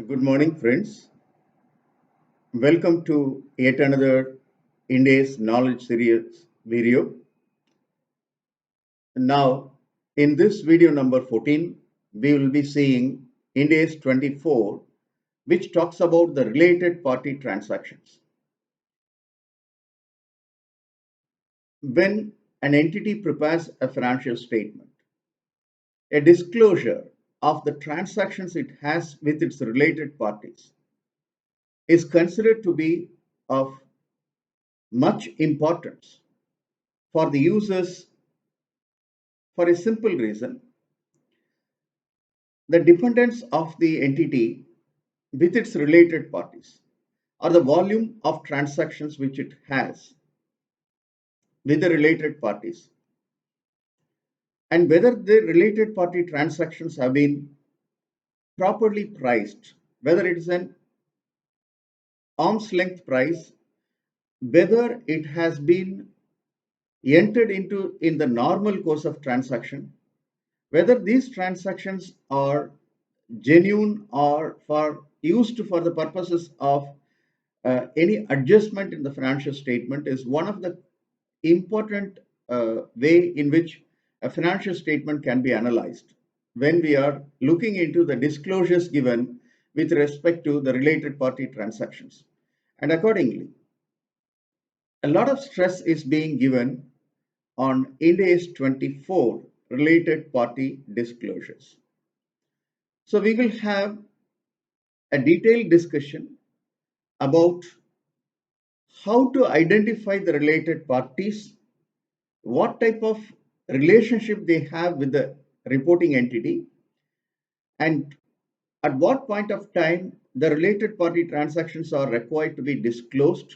Good morning, friends. Welcome to yet another India's Knowledge Series video. Now, in this video number 14, we will be seeing India's 24, which talks about the related party transactions. When an entity prepares a financial statement, a disclosure of the transactions it has with its related parties is considered to be of much importance for the users for a simple reason: the dependence of the entity with its related parties, or the volume of transactions which it has with the related parties, and whether the related party transactions have been properly priced, whether it is an arm's length price, whether it has been entered into in the normal course of transaction, whether these transactions are genuine or for used for the purposes of any adjustment in the financial statement, is one of the important way in which a financial statement can be analyzed when we are looking into the disclosures given with respect to the related party transactions. And accordingly, a lot of stress is being given on Ind AS 24 related party disclosures. So we will have a detailed discussion about how to identify the related parties, what type of relationship they have with the reporting entity, and at what point of time the related party transactions are required to be disclosed,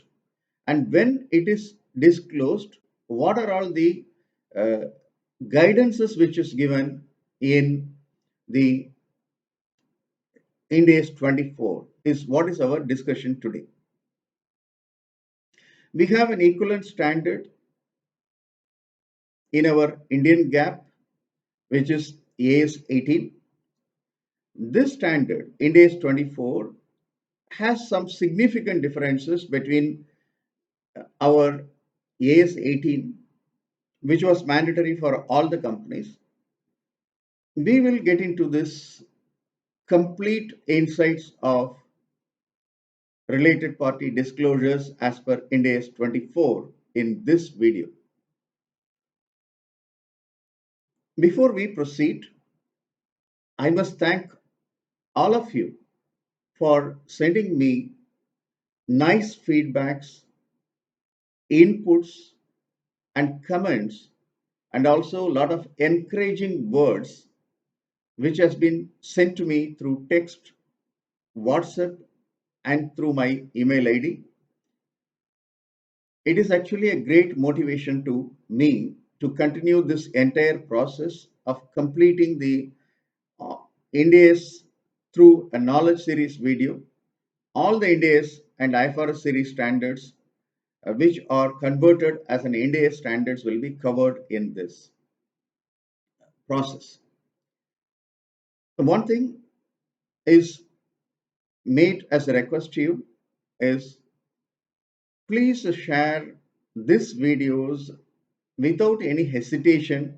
and when it is disclosed, what are all the uh, guidances which is given in the Ind AS 24 is what is our discussion today. We have an equivalent standard in our Indian GAAP, which is AS 18. This standard, Ind AS 24, has some significant differences between our AS 18, which was mandatory for all the companies. We will get into this complete insights of related party disclosures as per Ind AS 24 in this video. Before we proceed, I must thank all of you for sending me nice feedbacks, inputs, and comments, and also a lot of encouraging words which has been sent to me through text, WhatsApp, and through my email ID. It is actually a great motivation to me to continue this entire process of completing the uh, Ind AS through a knowledge series video. All the Ind AS and IFRS series standards which are converted as an Ind AS standards will be covered in this process. The one thing is made as a request to you is, please share these videos without any hesitation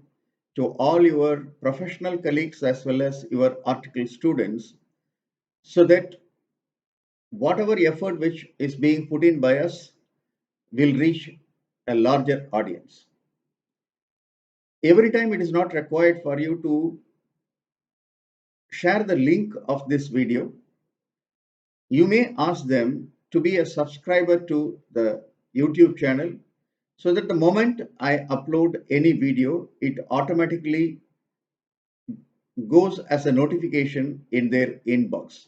to all your professional colleagues as well as your article students, so that whatever effort which is being put in by us will reach a larger audience. Every time it is not required for you to share the link of this video. You may ask them to be a subscriber to the YouTube channel, so that the moment I upload any video, it automatically goes as a notification in their inbox.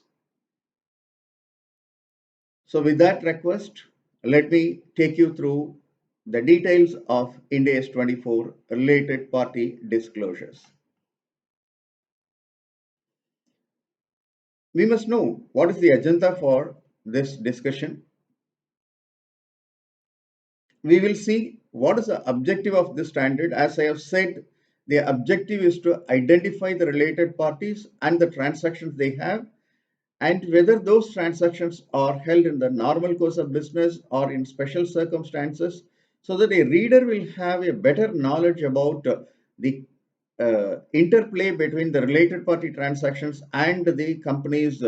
So with that request, let me take you through the details of Ind AS 24 related party disclosures. We must know what is the agenda for this discussion. We will see what is the objective of this standard. As I have said, the objective is to identify the related parties and the transactions they have, and whether those transactions are held in the normal course of business or in special circumstances, so that a reader will have a better knowledge about the interplay between the related party transactions and the company's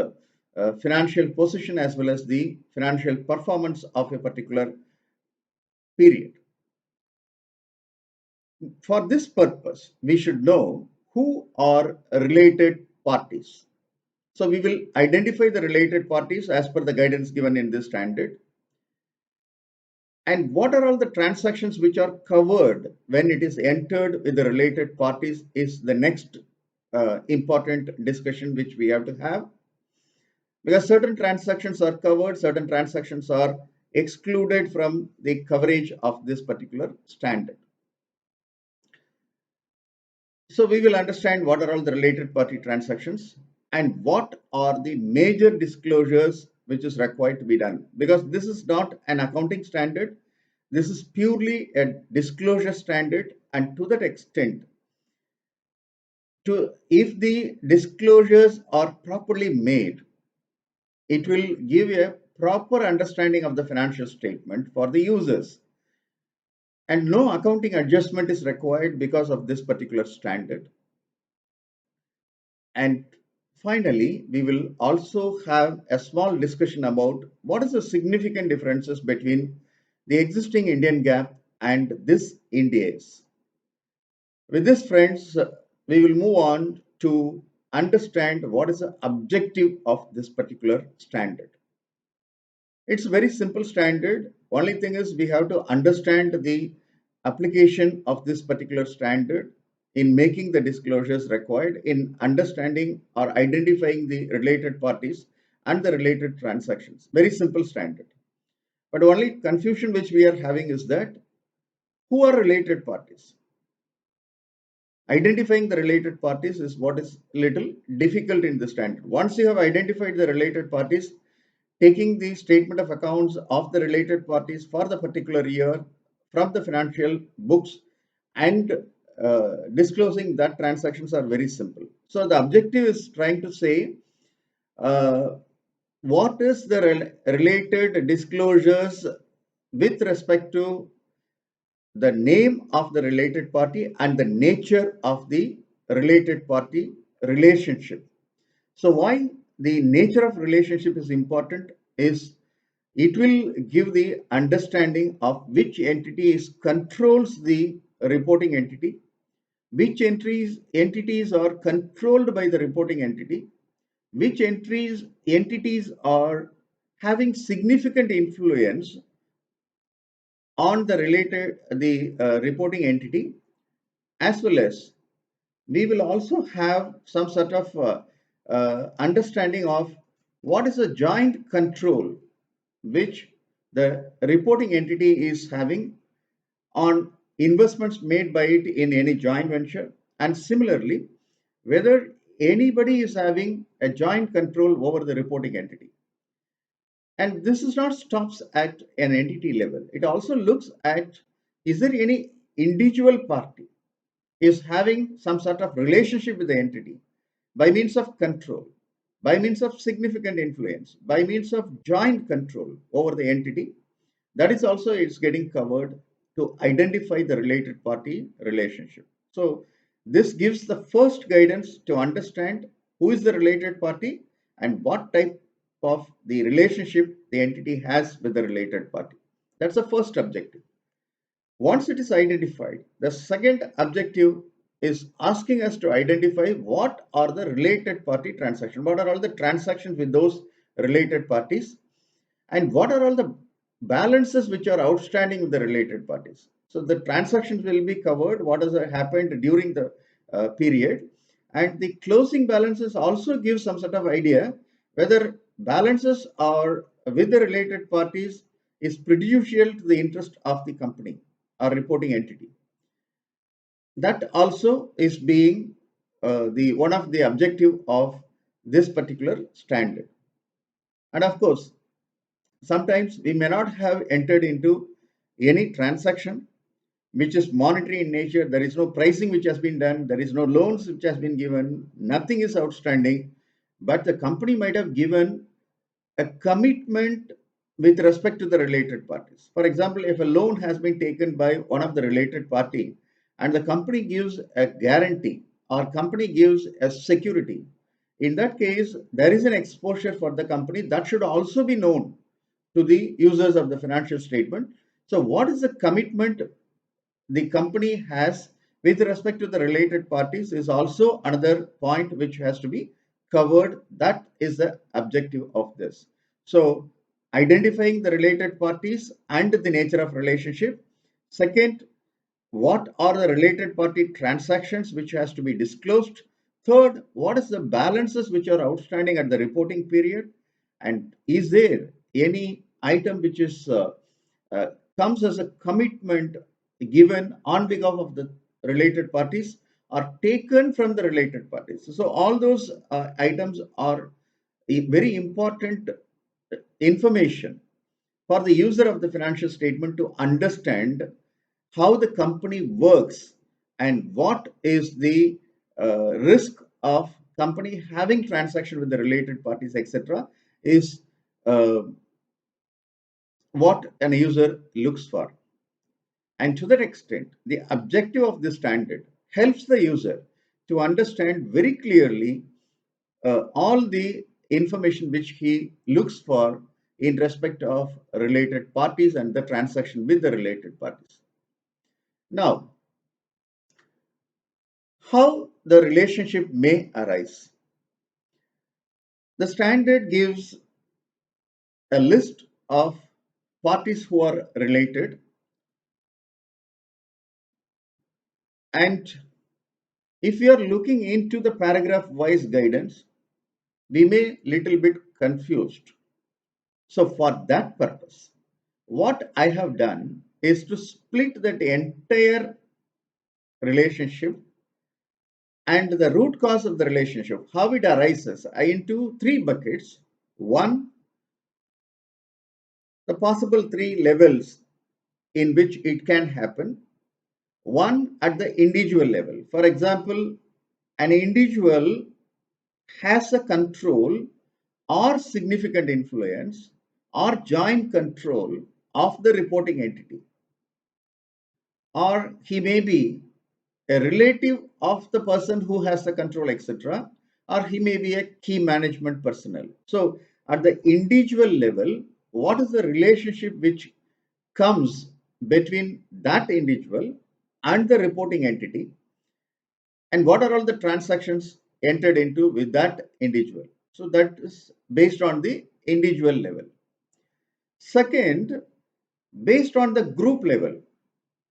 financial position as well as the financial performance of a particular period. For this purpose, we should know who are related parties. So we will identify the related parties as per the guidance given in this standard. And what are all the transactions which are covered when it is entered with the related parties is the next important discussion which we have to have. Because certain transactions are covered, certain transactions are excluded from the coverage of this particular standard. So we will understand what are all the related party transactions and what are the major disclosures which is required to be done. Because this is not an accounting standard, this is purely a disclosure standard, and to that extent, if the disclosures are properly made, it will give a proper understanding of the financial statement for the users. And no accounting adjustment is required because of this particular standard. And finally, we will also have a small discussion about what is the significant differences between the existing Indian GAAP and this Ind AS. With this, friends, we will move on to understand what is the objective of this particular standard. It's a very simple standard. Only thing is we have to understand the application of this particular standard in making the disclosures required, in understanding or identifying the related parties and the related transactions. Very simple standard. But only confusion which we are having is that who are related parties? Identifying the related parties is what is little difficult in the standard. Once you have identified the related parties, taking the statement of accounts of the related parties for the particular year from the financial books and disclosing that transactions are very simple. So the objective is trying to say what is the related disclosures with respect to the name of the related party and the nature of the related party relationship. So why the nature of relationship is important is it will give the understanding of which controls the reporting entity, which entities are controlled by the reporting entity, which entities are having significant influence on the reporting entity, as well as we will also have some sort of understanding of what is a joint control which the reporting entity is having on investments made by it in any joint venture, and similarly whether anybody is having a joint control over the reporting entity. And this is not stops at an entity level, it also looks at is there any individual party is having some sort of relationship with the entity by means of control, by means of significant influence, by means of joint control over the entity. That is also it's getting covered to identify the related party relationship. So this gives the first guidance to understand who is the related party and what type of the relationship the entity has with the related party. That's the first objective. Once it is identified, the second objective is asking us to identify what are the related party transactions, what are all the transactions with those related parties, and what are all the balances which are outstanding with the related parties. So the transactions will be covered, what has happened during the period, and the closing balances also give some sort of idea whether balances are with the related parties is prejudicial to the interest of the company or reporting entity. That also is being the one of the objective of this particular standard. And of course, sometimes we may not have entered into any transaction which is monetary in nature. There is no pricing which has been done, there is no loans which has been given, nothing is outstanding. but the company might have given a commitment with respect to the related parties. For example, if a loan has been taken by one of the related party and the company gives a guarantee or company gives a security, in that case, there is an exposure for the company that should also be known to the users of the financial statement. So, what is the commitment the company has with respect to the related parties is also another point which has to be covered. That is the objective of this. So, identifying the related parties and the nature of relationship. Second, what are the related party transactions which has to be disclosed. Third, what is the balances which are outstanding at the reporting period, and is there any item which is uh, comes as a commitment given on behalf of the related parties or taken from the related parties. So all those items are very important information for the user of the financial statement to understand how the company works and what is the risk of company having transaction with the related parties, etc., is uh, what an user looks for. And to that extent, the objective of this standard helps the user to understand very clearly all the information which he looks for in respect of related parties and the transaction with the related parties. Now, how the relationship may arise. The standard gives a list of parties who are related, and if you are looking into the paragraph wise guidance, we may little bit confused. So for that purpose, what I have done is to split that entire relationship and the root cause of the relationship, how it arises, into three buckets. One, the possible three levels in which it can happen. One, at the individual level. For example, an individual has a control or significant influence or joint control of the reporting entity, or he may be a relative of the person who has the control, etc., or he may be a key management personnel. So, at the individual level, what is the relationship which comes between that individual and the reporting entity, and what are all the transactions entered into with that individual? So, that is based on the individual level. Second, based on the group level.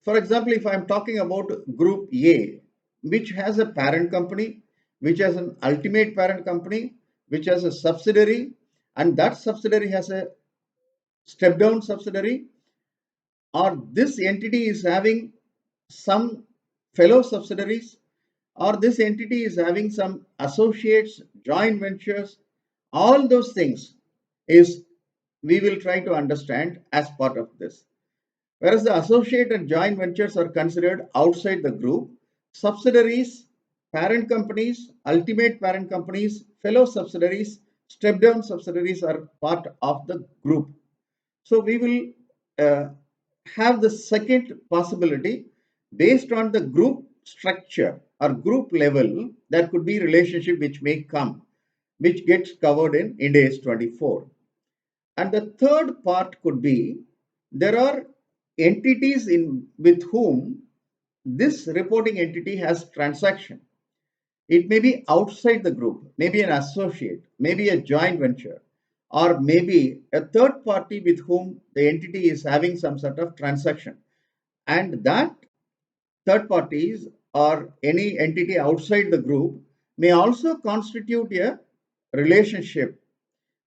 For example, if I'm talking about group A, which has a parent company, which has an ultimate parent company, which has a subsidiary, and that subsidiary has a step down subsidiary, or this entity is having some fellow subsidiaries, or this entity is having some associates, joint ventures, all those things is we will try to understand as part of this. Whereas the associate and joint ventures are considered outside the group, subsidiaries, parent companies, ultimate parent companies, fellow subsidiaries, step down subsidiaries are part of the group. So we will have the second possibility based on the group structure or group level. There could be relationship which may come, which gets covered in Ind AS 24. And the third part could be there are entities in with whom this reporting entity has transaction. It may be outside the group, maybe an associate, maybe a joint venture, or maybe a third party with whom the entity is having some sort of transaction. And that third parties or any entity outside the group may also constitute a relationship.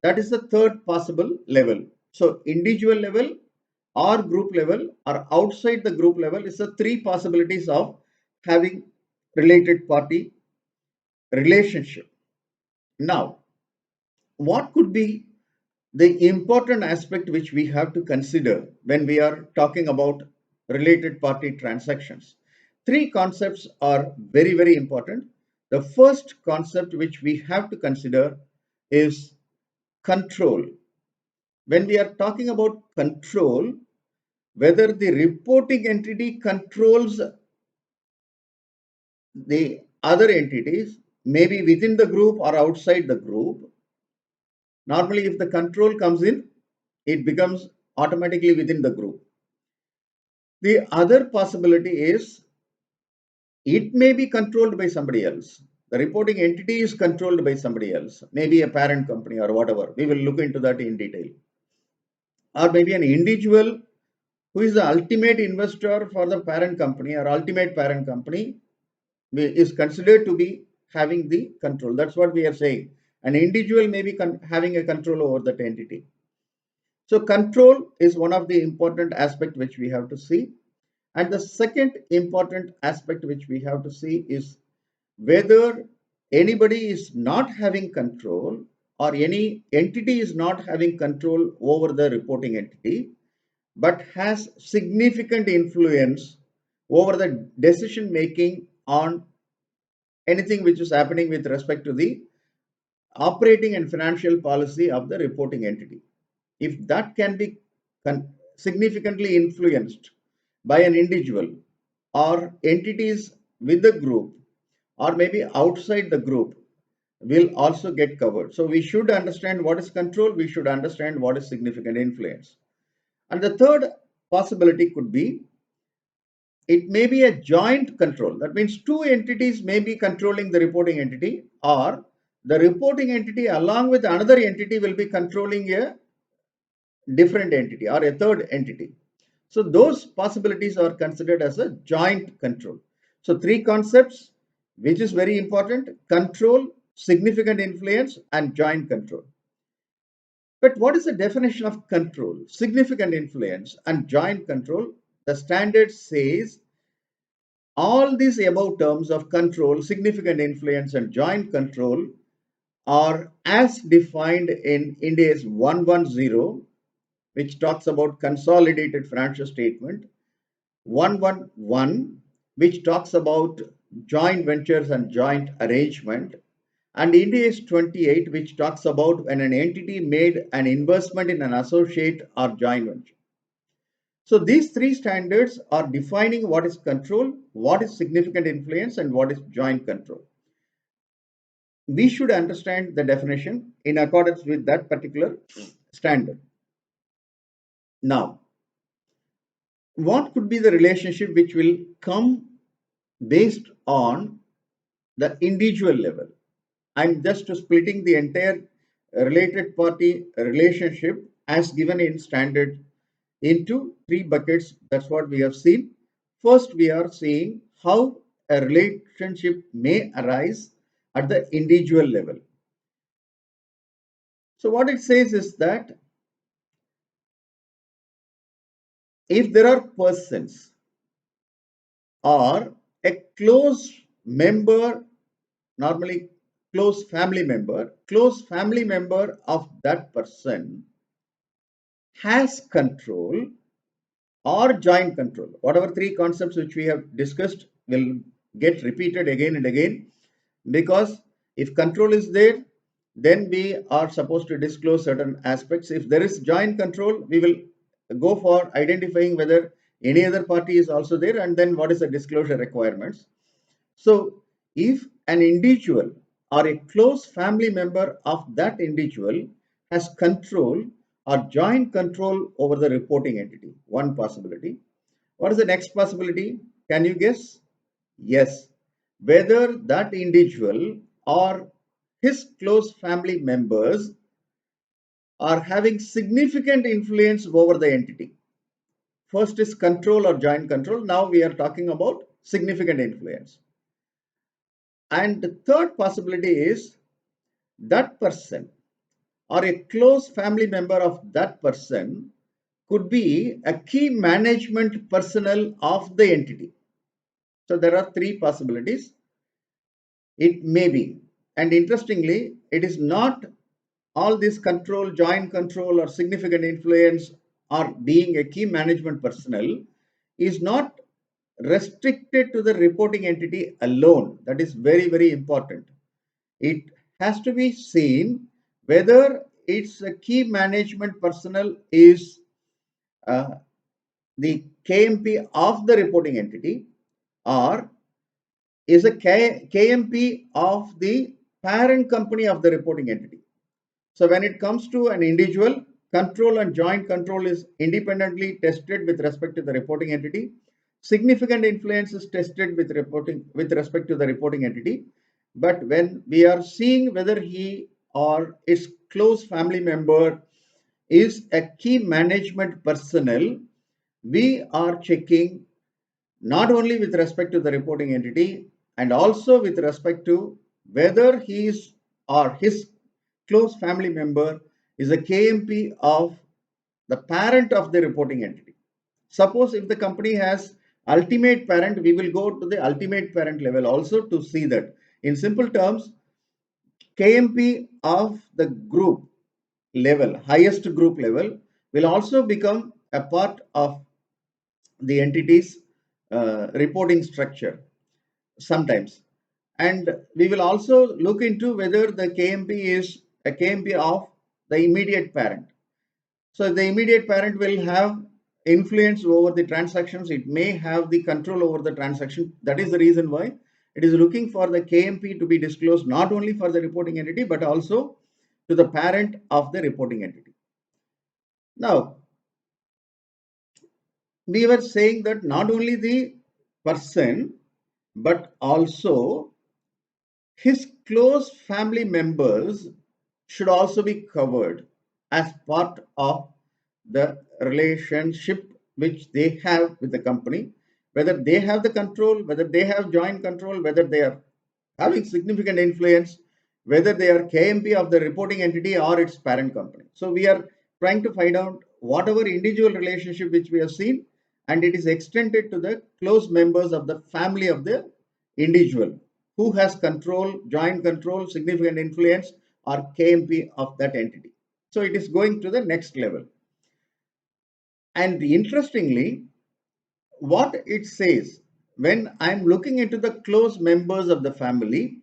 That is the third possible level. So, individual level or group level or outside the group level is the three possibilities of having related party relationship. Now, what could be the important aspect which we have to consider when we are talking about related party transactions? Three concepts are very, very important. The first concept which we have to consider is control. When we are talking about control, whether the reporting entity controls the other entities, maybe within the group or outside the group. Normally, if the control comes in, it becomes automatically within the group. The other possibility is it may be controlled by somebody else. The reporting entity is controlled by somebody else, maybe a parent company or whatever. We will look into that in detail. Or maybe an individual who is the ultimate investor for the parent company or ultimate parent company is considered to be having the control. That's what we are saying. An individual may be having a control over that entity. So control is one of the important aspects which we have to see. And the second important aspect which we have to see is whether anybody is not having control or any entity is not having control over the reporting entity, but has significant influence over the decision making on anything which is happening with respect to the operating and financial policy of the reporting entity. If that can be significantly influenced by an individual or entities with the group or maybe outside the group, will also get covered. So we should understand what is control, we should understand what is significant influence. And the third possibility could be it may be a joint control. That means two entities may be controlling the reporting entity, or the reporting entity along with another entity will be controlling a different entity or a third entity. So those possibilities are considered as a joint control. So three concepts which is very important: control, significant influence, and joint control. But what is the definition of control, significant influence, and joint control? The standard says all these above terms of control, significant influence, and joint control are as defined in Ind AS 110, which talks about consolidated financial statement, 111, which talks about joint ventures and joint arrangement, and Ind AS 28, which talks about when an entity made an investment in an associate or joint venture. So these three standards are defining what is control, what is significant influence, and what is joint control. We should understand the definition in accordance with that particular standard. Now, what could be the relationship which will come based on the individual level? I'm just splitting the entire related party relationship as given in standard into three buckets. That's what we have seen. First, we are seeing how a relationship may arise at the individual level. So what it says is that if there are persons or a close member, normally close family member of that person has control or joint control. Whatever three concepts which we have discussed will get repeated again and again, because if control is there, then we are supposed to disclose certain aspects. If there is joint control, we will go for identifying whether any other party is also there and then what is the disclosure requirements. So if an individual or a close family member of that individual has control or joint control over the reporting entity, one possibility. What is the next possibility? Can you guess? Yes. Whether that individual or his close family members are having significant influence over the entity. First is control or joint control. Now we are talking about significant influence. And the third possibility is that person or a close family member of that person could be a key management personnel of the entity. So there are three possibilities. It may be, and interestingly, it is not all this control, joint control, or significant influence, or being a key management personnel is not restricted to the reporting entity alone. That is very, very important. It has to be seen whether it's a key management personnel is uh, the KMP of the reporting entity, or is a KMP of the parent company of the reporting entity. So when it comes to an individual, control and joint control is independently tested with respect to the reporting entity. Significant influence is tested with respect to the reporting entity. But when we are seeing whether he or his close family member is a key management personnel, we are checking not only with respect to the reporting entity and also with respect to whether he is or his close family member is a KMP of the parent of the reporting entity. Suppose if the company has ultimate parent, we will go to the ultimate parent level also to see that. In simple terms, KMP of the group level, highest group level, will also become a part of the entity's reporting structure sometimes. And we will also look into whether the KMP is a KMP of the immediate parent. So the immediate parent will have influence over the transactions. It may have the control over the transaction. That is the reason why it is looking for the KMP to be disclosed not only for the reporting entity but also to the parent of the reporting entity. Now, we were saying that not only the person but also his close family members should also be covered as part of the relationship which they have with the company, whether they have the control, whether they have joint control, whether they are having significant influence, whether they are KMP of the reporting entity or its parent company. So we are trying to find out whatever individual relationship which we have seen, and it is extended to the close members of the family of the individual who has control, joint control, significant influence, or KMP of that entity. So it is going to the next level. And interestingly, what it says, when I'm looking into the close members of the family,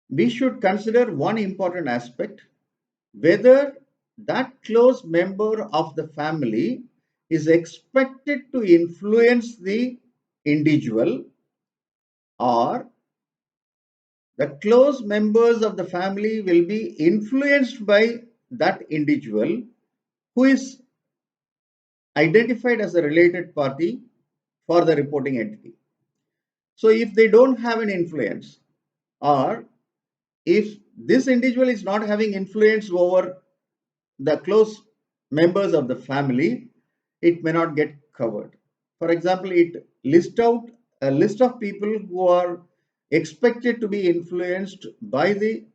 we should consider one important aspect, whether that close member of the family is expected to influence the individual, or the close members of the family will be influenced by that individual who is identified as a related party for the reporting entity. So if they don't have an influence, or if this individual is not having influence over the close members of the family, it may not get covered. For example, it lists out a list of people who are expected to be influenced by the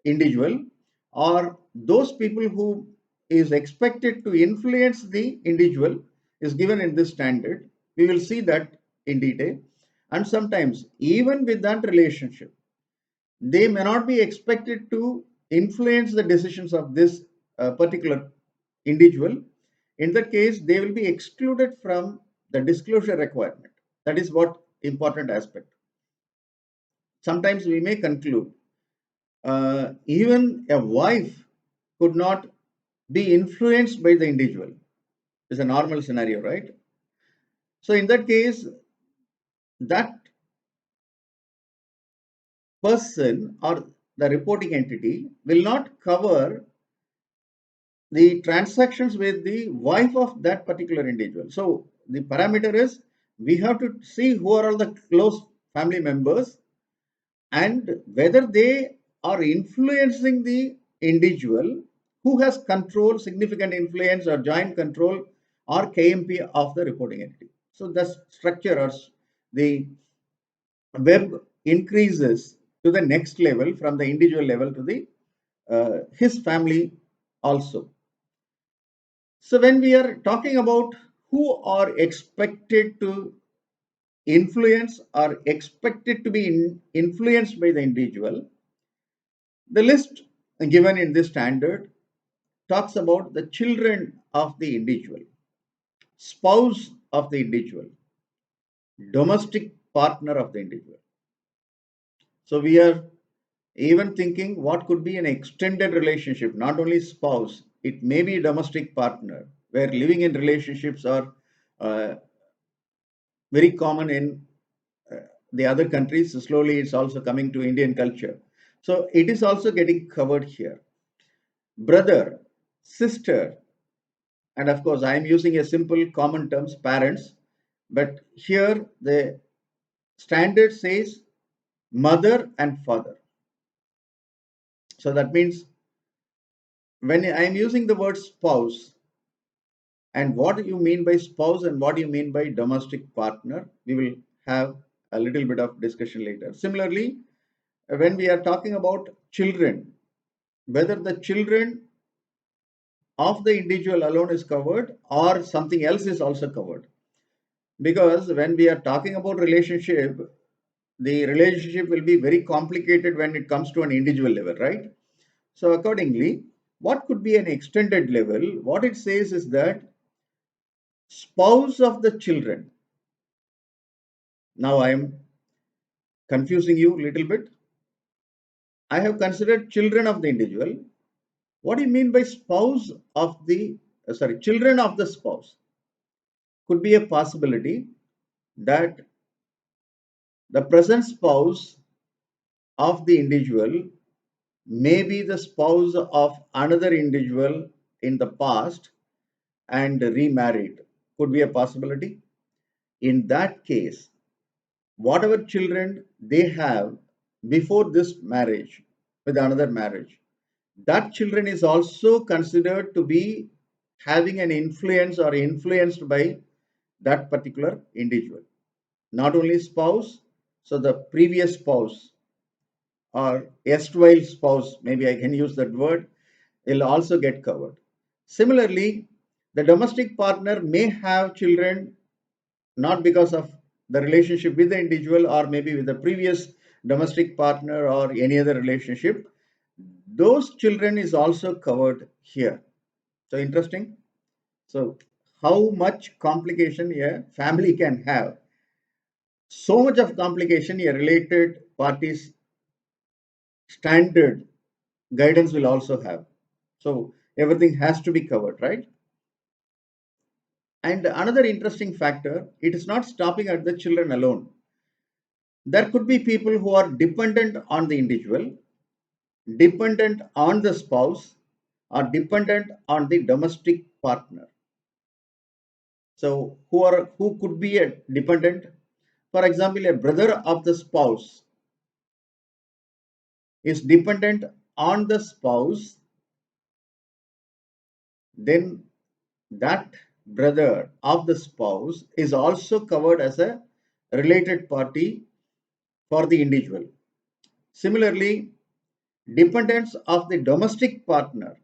individual, or those people who is expected to influence the individual is given in this standard. We will see that in detail. And sometimes even with that relationship, they may not be expected to influence the decisions of this particular individual. In that case, they will be excluded from the disclosure requirement. That is what important aspect. Sometimes we may conclude even a wife could not be influenced by the individual. It's a normal scenario, right? So in that case, that person or the reporting entity will not cover the transactions with the wife of that particular individual. So the parameter is we have to see who are all the close family members and whether they are influencing the individual who has control, significant influence, or joint control, or KMP of the reporting entity. So the structure or the web increases to the next level from the individual level to the his family also. So when we are talking about who are expected to influence or expected to be influenced by the individual, the list given in this standard talks about the children of the individual, spouse of the individual, domestic partner of the individual. So we are Even thinking what could be an extended relationship, not only spouse, it may be domestic partner, where living in relationships are uh, very common in uh, the other countries. Slowly, it's also coming to Indian culture. So it is also getting covered here. Brother, sister, and of course, I am using a simple common terms, parents, but here the standard says mother and father. So that means when I am using the word spouse, and what you mean by spouse and what you mean by domestic partner, we will have a little bit of discussion later. Similarly, when we are talking about children, whether the children of the individual alone is covered or something else is also covered. Because when we are talking about relationship, the relationship will be very complicated when it comes to an individual level, right? So accordingly, what could be an extended level? What it says is that spouse of the children. Now I am confusing you a little bit. I have considered children of the individual. What do you mean by spouse of the, children of the spouse? Could be a possibility that the present spouse of the individual may be the spouse of another individual in the past and remarried. Could be a possibility. In that case, whatever children they have before this marriage with another marriage, that children is also considered to be having an influence or influenced by that particular individual. Not only spouse, so the previous spouse or erstwhile spouse, maybe I can use that word, will also get covered. Similarly, the domestic partner may have children not because of the relationship with the individual or maybe with the previous domestic partner or any other relationship. Those children is also covered here. So interesting. So how much complication a family can have? So much of complication a related parties standard guidance will also have. So everything has to be covered, right? And another interesting factor, it is not stopping at the children alone. There could be people who are dependent on the individual, dependent on the spouse, or dependent on the domestic partner. So who could be a dependent? For example, a brother of the spouse is dependent on the spouse, then that brother of the spouse is also covered as a related party for the individual. Similarly, dependence of the domestic partner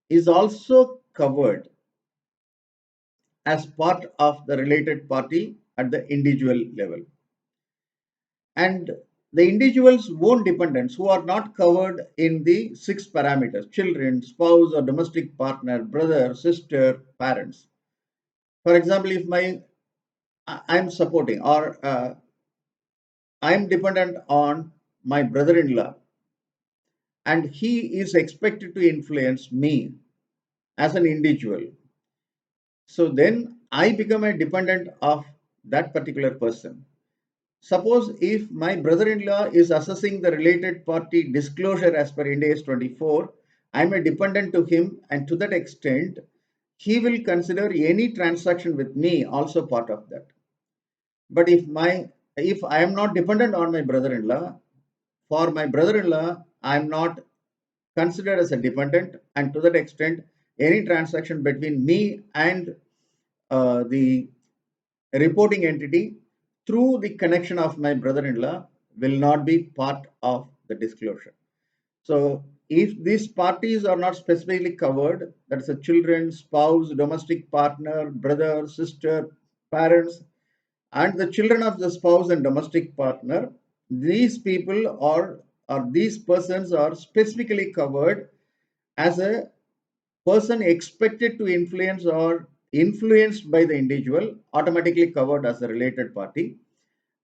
is also covered as part of the related party at the individual level. And the individual's own dependents who are not covered in the six parameters, children, spouse or domestic partner, brother, sister, parents. For example, if I'm supporting or I'm dependent on my brother-in-law and he is expected to influence me as an individual. So then I become a dependent of that particular person. Suppose if my brother-in-law is assessing the related party disclosure as per Ind AS 24, I'm a dependent to him, and to that extent, he will consider any transaction with me also part of that. But if I am not dependent on my brother-in-law, for my brother-in-law, I am not considered as a dependent, and to that extent, any transaction between me and the reporting entity through the connection of my brother-in-law will not be part of the disclosure. So if these parties are not specifically covered, that's a children, spouse, domestic partner, brother, sister, parents, and the children of the spouse and domestic partner, these people or these persons are specifically covered as a person expected to influence or influenced by the individual, automatically covered as a related party.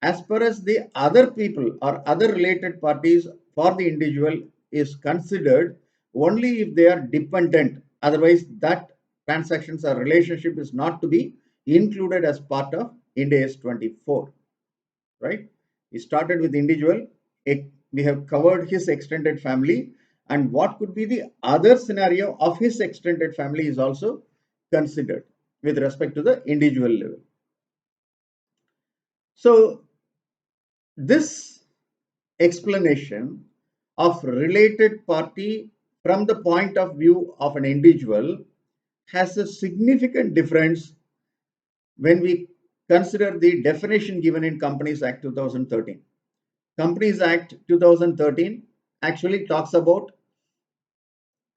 As far as the other people or other related parties for the individual is considered only if they are dependent. Otherwise, that transactions or relationship is not to be included as part of Ind AS 24, right? We started with individual. We have covered his extended family, and what could be the other scenario of his extended family is also considered with respect to the individual level. So this explanation of related party from the point of view of an individual has a significant difference when we consider the definition given in Companies Act 2013. Companies Act 2013 actually talks about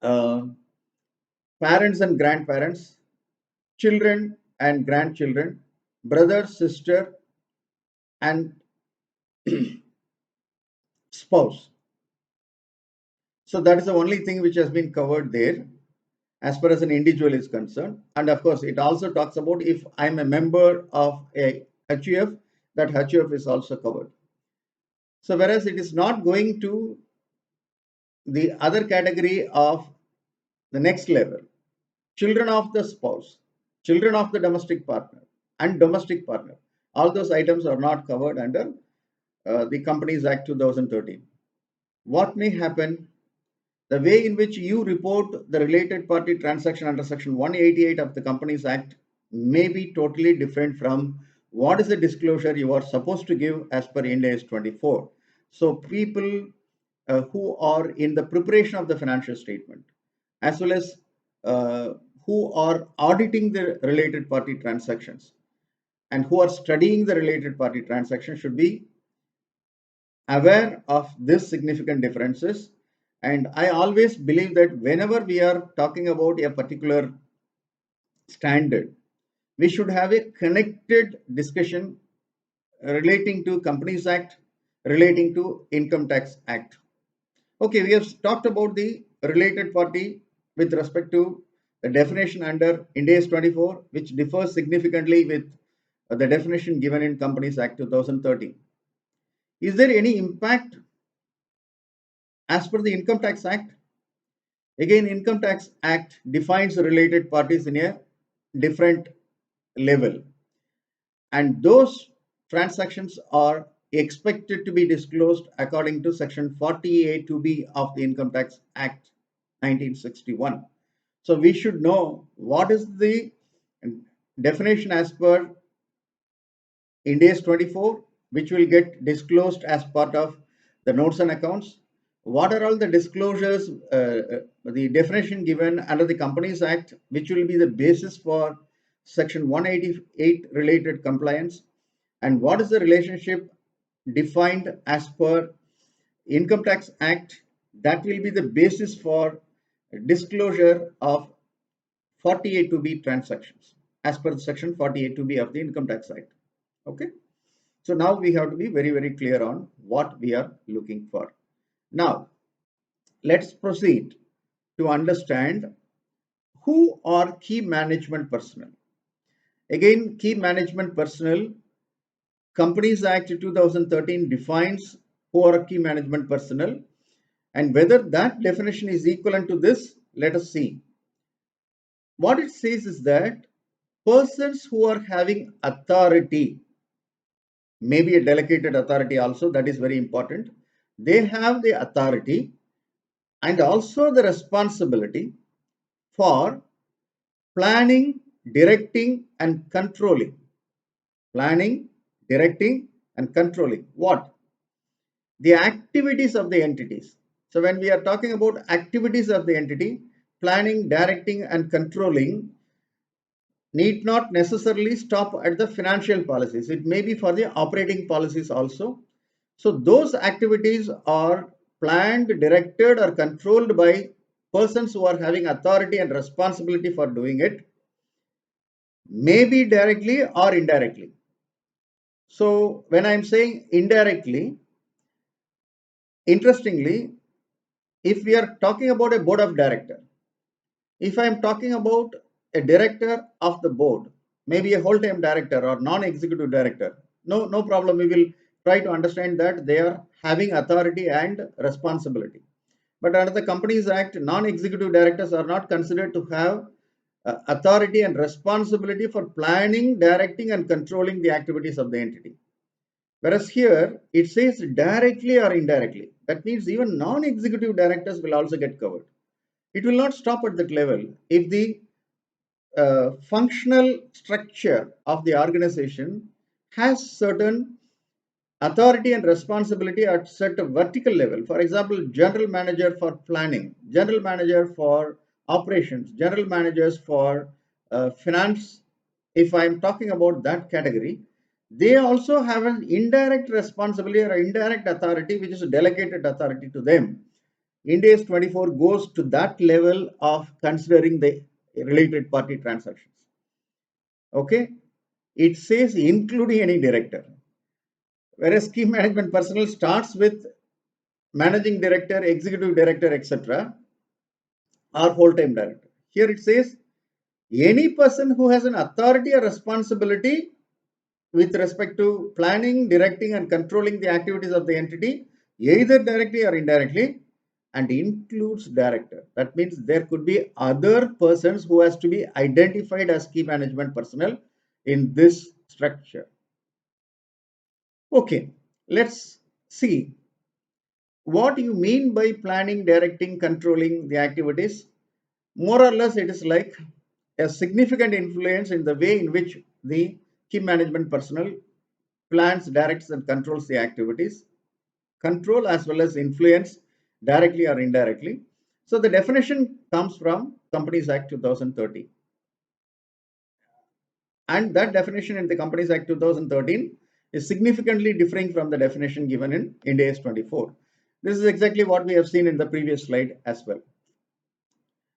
uh, parents and grandparents, children and grandchildren, brother, sister, and spouse. So that is the only thing which has been covered there as far as an individual is concerned. And of course, it also talks about if I'm a member of a HUF, that HUF is also covered. So whereas it is not going to the other category of the next level, children of the spouse, children of the domestic partner, and domestic partner, all those items are not covered under the Companies Act 2013. What may happen? The way in which you report the related party transaction under Section 188 of the Companies Act may be totally different from what is the disclosure you are supposed to give as per Ind AS 24. So people who are in the preparation of the financial statement, as well as who are auditing the related party transactions and who are studying the related party transactions, should be aware of this significant differences. And I always believe that whenever we are talking about a particular standard, we should have a connected discussion relating to Companies Act, relating to Income Tax Act. Okay, we have talked about the related party with respect to the definition under Ind AS 24, which differs significantly with the definition given in Companies Act 2013. Is there any impact as per the Income Tax Act? Again, Income Tax Act defines related parties in a different level, and those transactions are expected to be disclosed according to Section 40A2B of the Income Tax Act 1961. So we should know what is the definition as per Ind AS 24, which will get disclosed as part of the notes and accounts. What are all the disclosures, the definition given under the Companies Act, which will be the basis for Section 188 related compliance, and what is the relationship defined as per Income Tax Act that will be the basis for disclosure of 48(2)B transactions as per Section 48(2)B of the Income Tax Act. Okay. So now we have to be very, very clear on what we are looking for. Now, let's proceed to understand who are key management personnel. Again, key management personnel, Companies Act 2013 defines who are key management personnel, and whether that definition is equivalent to this, let us see. What it says is that persons who are having authority, maybe a delegated authority also, that is very important. They have the authority and also the responsibility for planning, directing, and controlling. Planning, directing, and controlling what? The activities of the entities. So when we are talking about activities of the entity, planning, directing, and controlling need not necessarily stop at the financial policies. It may be for the operating policies also. So those activities are planned, directed, or controlled by persons who are having authority and responsibility for doing it, maybe directly or indirectly. So when I'm saying indirectly, interestingly, if we are talking about a board of director, if I'm talking about a director of the board, maybe a whole-time director or non-executive director, no problem. We will try to understand that they are having authority and responsibility. But under the Companies Act, non-executive directors are not considered to have authority and responsibility for planning, directing, and controlling the activities of the entity. Whereas here it says directly or indirectly. That means even non-executive directors will also get covered. It will not stop at that level. If the functional structure of the organization has certain authority and responsibility at certain vertical level. For example, general manager for planning, general manager for operations, general managers for finance. If I'm talking about that category, they also have an indirect responsibility or indirect authority, which is a delegated authority to them. Ind AS 24 goes to that level of considering the related party transactions. Okay, it says including any director, whereas key management personnel starts with managing director, executive director, etc., or whole-time director. Here it says any person who has an authority or responsibility with respect to planning, directing, and controlling the activities of the entity, either directly or indirectly, and includes director. That means there could be other persons who has to be identified as key management personnel in this structure. Okay, let's see what you mean by planning, directing, controlling the activities. More or less, it is like a significant influence in the way in which the key management personnel plans, directs, and controls the activities. Control as well as influence directly or indirectly. So the definition comes from Companies Act 2013. And that definition in the Companies Act 2013 is significantly differing from the definition given in Ind AS 24. This is exactly what we have seen in the previous slide as well.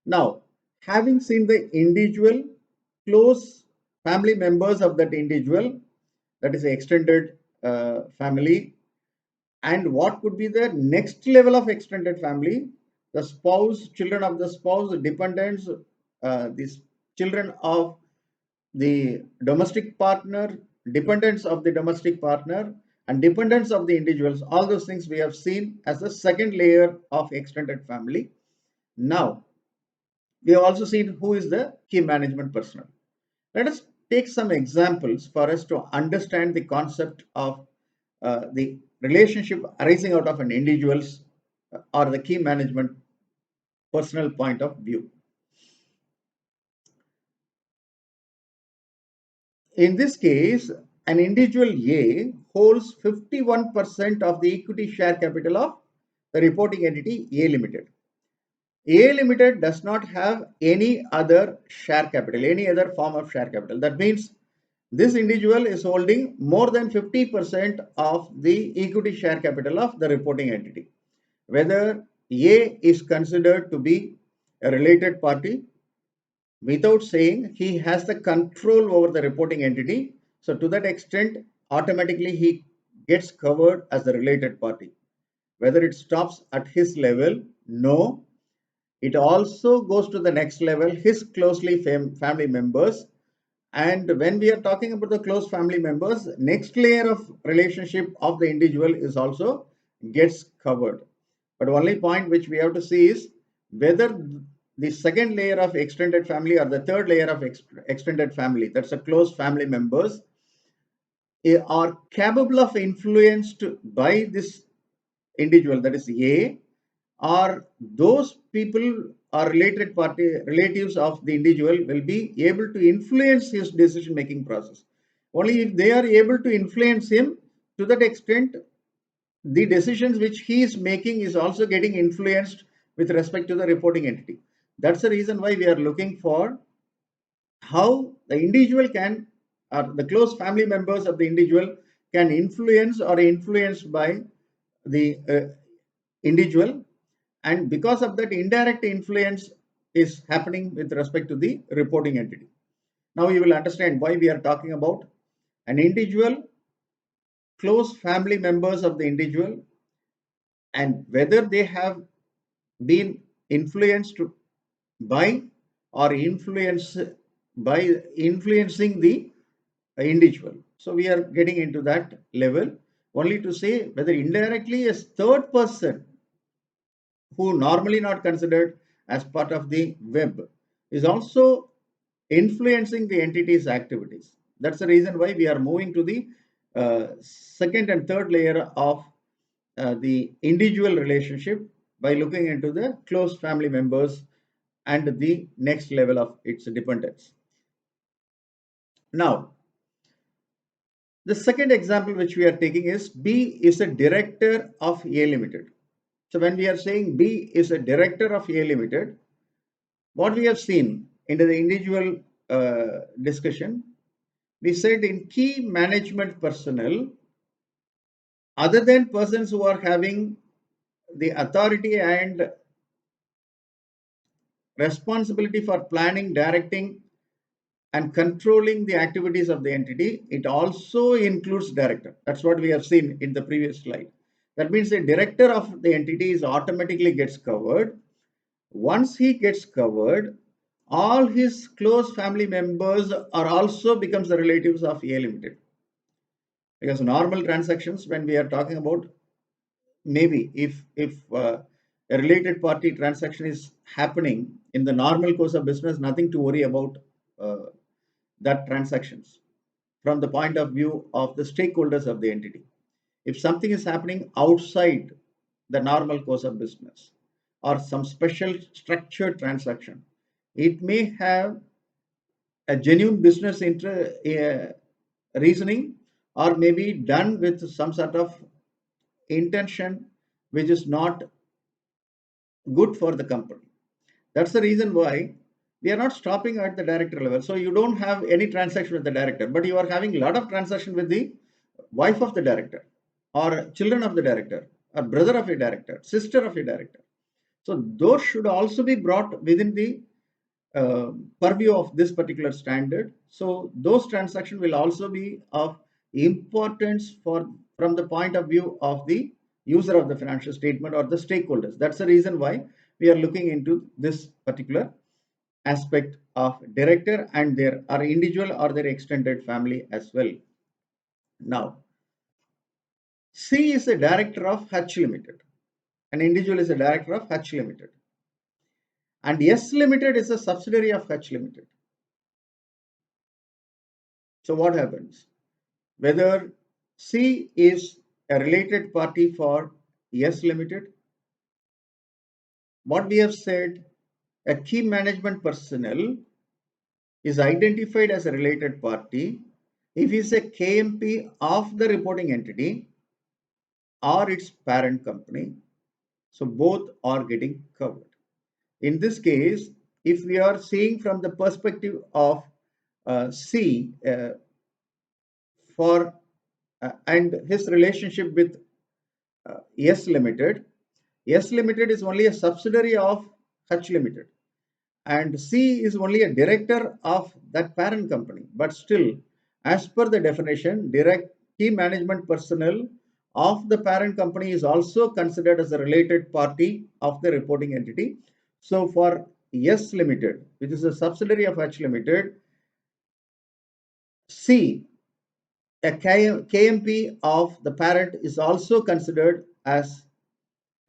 Now, having seen the individual, close family members of that individual, that is the extended family, and what could be the next level of extended family, the spouse, children of the spouse, dependents, these children of the domestic partner, dependents of the domestic partner, and dependents of the individuals. All those things we have seen as the second layer of extended family. Now, we have also seen who is the key management personnel. Let us take some examples for us to understand the concept of the relationship arising out of an individual's or the key management personnel point of view. In this case, an individual A holds 51% of the equity share capital of the reporting entity A Limited. A Limited does not have any other share capital, any other form of share capital. That means this individual is holding more than 50% of the equity share capital of the reporting entity. Whether A is considered to be a related party, without saying he has the control over the reporting entity. So to that extent, automatically he gets covered as the related party. Whether it stops at his level, no. It also goes to the next level, his closely family members. And when we are talking about the close family members, next layer of relationship of the individual is also gets covered. But only point which we have to see is whether the second layer of extended family or the third layer of extended family, that's a close family members, are capable of influenced by this individual, that is A, or those people or related party relatives of the individual will be able to influence his decision making process. Only if they are able to influence him, to that extent the decisions which he is making is also getting influenced with respect to the reporting entity. That's the reason why we are looking for how the individual can, or the close family members of the individual can influence or influenced by the individual, and because of that indirect influence is happening with respect to the reporting entity. Now you will understand why we are talking about an individual, close family members of the individual, and whether they have been influenced by or influencing the individual. So we are getting into that level. only to say whether indirectly a third person who normally not considered as part of the web is also influencing the entity's activities. That's the reason why we are moving to the second and third layer of the individual relationship by looking into the close family members and the next level of its dependence. Now, the second example which we are taking is B is a director of A Limited. So when we are saying B is a director of A Limited, what we have seen in the individual discussion, we said in key management personnel, other than persons who are having the authority and responsibility for planning, directing, and controlling the activities of the entity, it also includes director. That's what we have seen in the previous slide. That means the director of the entity is automatically gets covered. Once he gets covered, all his close family members are also becomes the relatives of A Limited. Because normal transactions, when we are talking about, maybe if a related party transaction is happening in the normal course of business, nothing to worry about uh, that transactions from the point of view of the stakeholders of the entity. If something is happening outside the normal course of business or some special structured transaction, it may have a genuine business reasoning, or maybe done with some sort of intention which is not good for the company. That's the reason why we are not stopping at the director level. So you don't have any transaction with the director, but you are having a lot of transaction with the wife of the director, or children of the director, or brother of a director, sister of a director. So those should also be brought within the purview of this particular standard. So those transactions will also be of importance for from the point of view of the user of the financial statement or the stakeholders. That's the reason why we are looking into this particular aspect of director and their or individual or their extended family as well. Now, C is a director of Hutch Limited. An individual is a director of Hutch Limited. And S Limited is a subsidiary of Hutch Limited. So what happens? Whether C is a related party for S Limited, what we have said, a key management personnel is identified as a related party if he is a KMP of the reporting entity or its parent company. So both are getting covered. In this case, if we are seeing from the perspective of C for and his relationship with S Limited, S Limited is only a subsidiary of Hutch Limited, and C is only a director of that parent company. But still, as per the definition, direct key management personnel of the parent company is also considered as a related party of the reporting entity. So for S Limited, which is a subsidiary of Hutch Limited, C, a KMP of the parent, is also considered as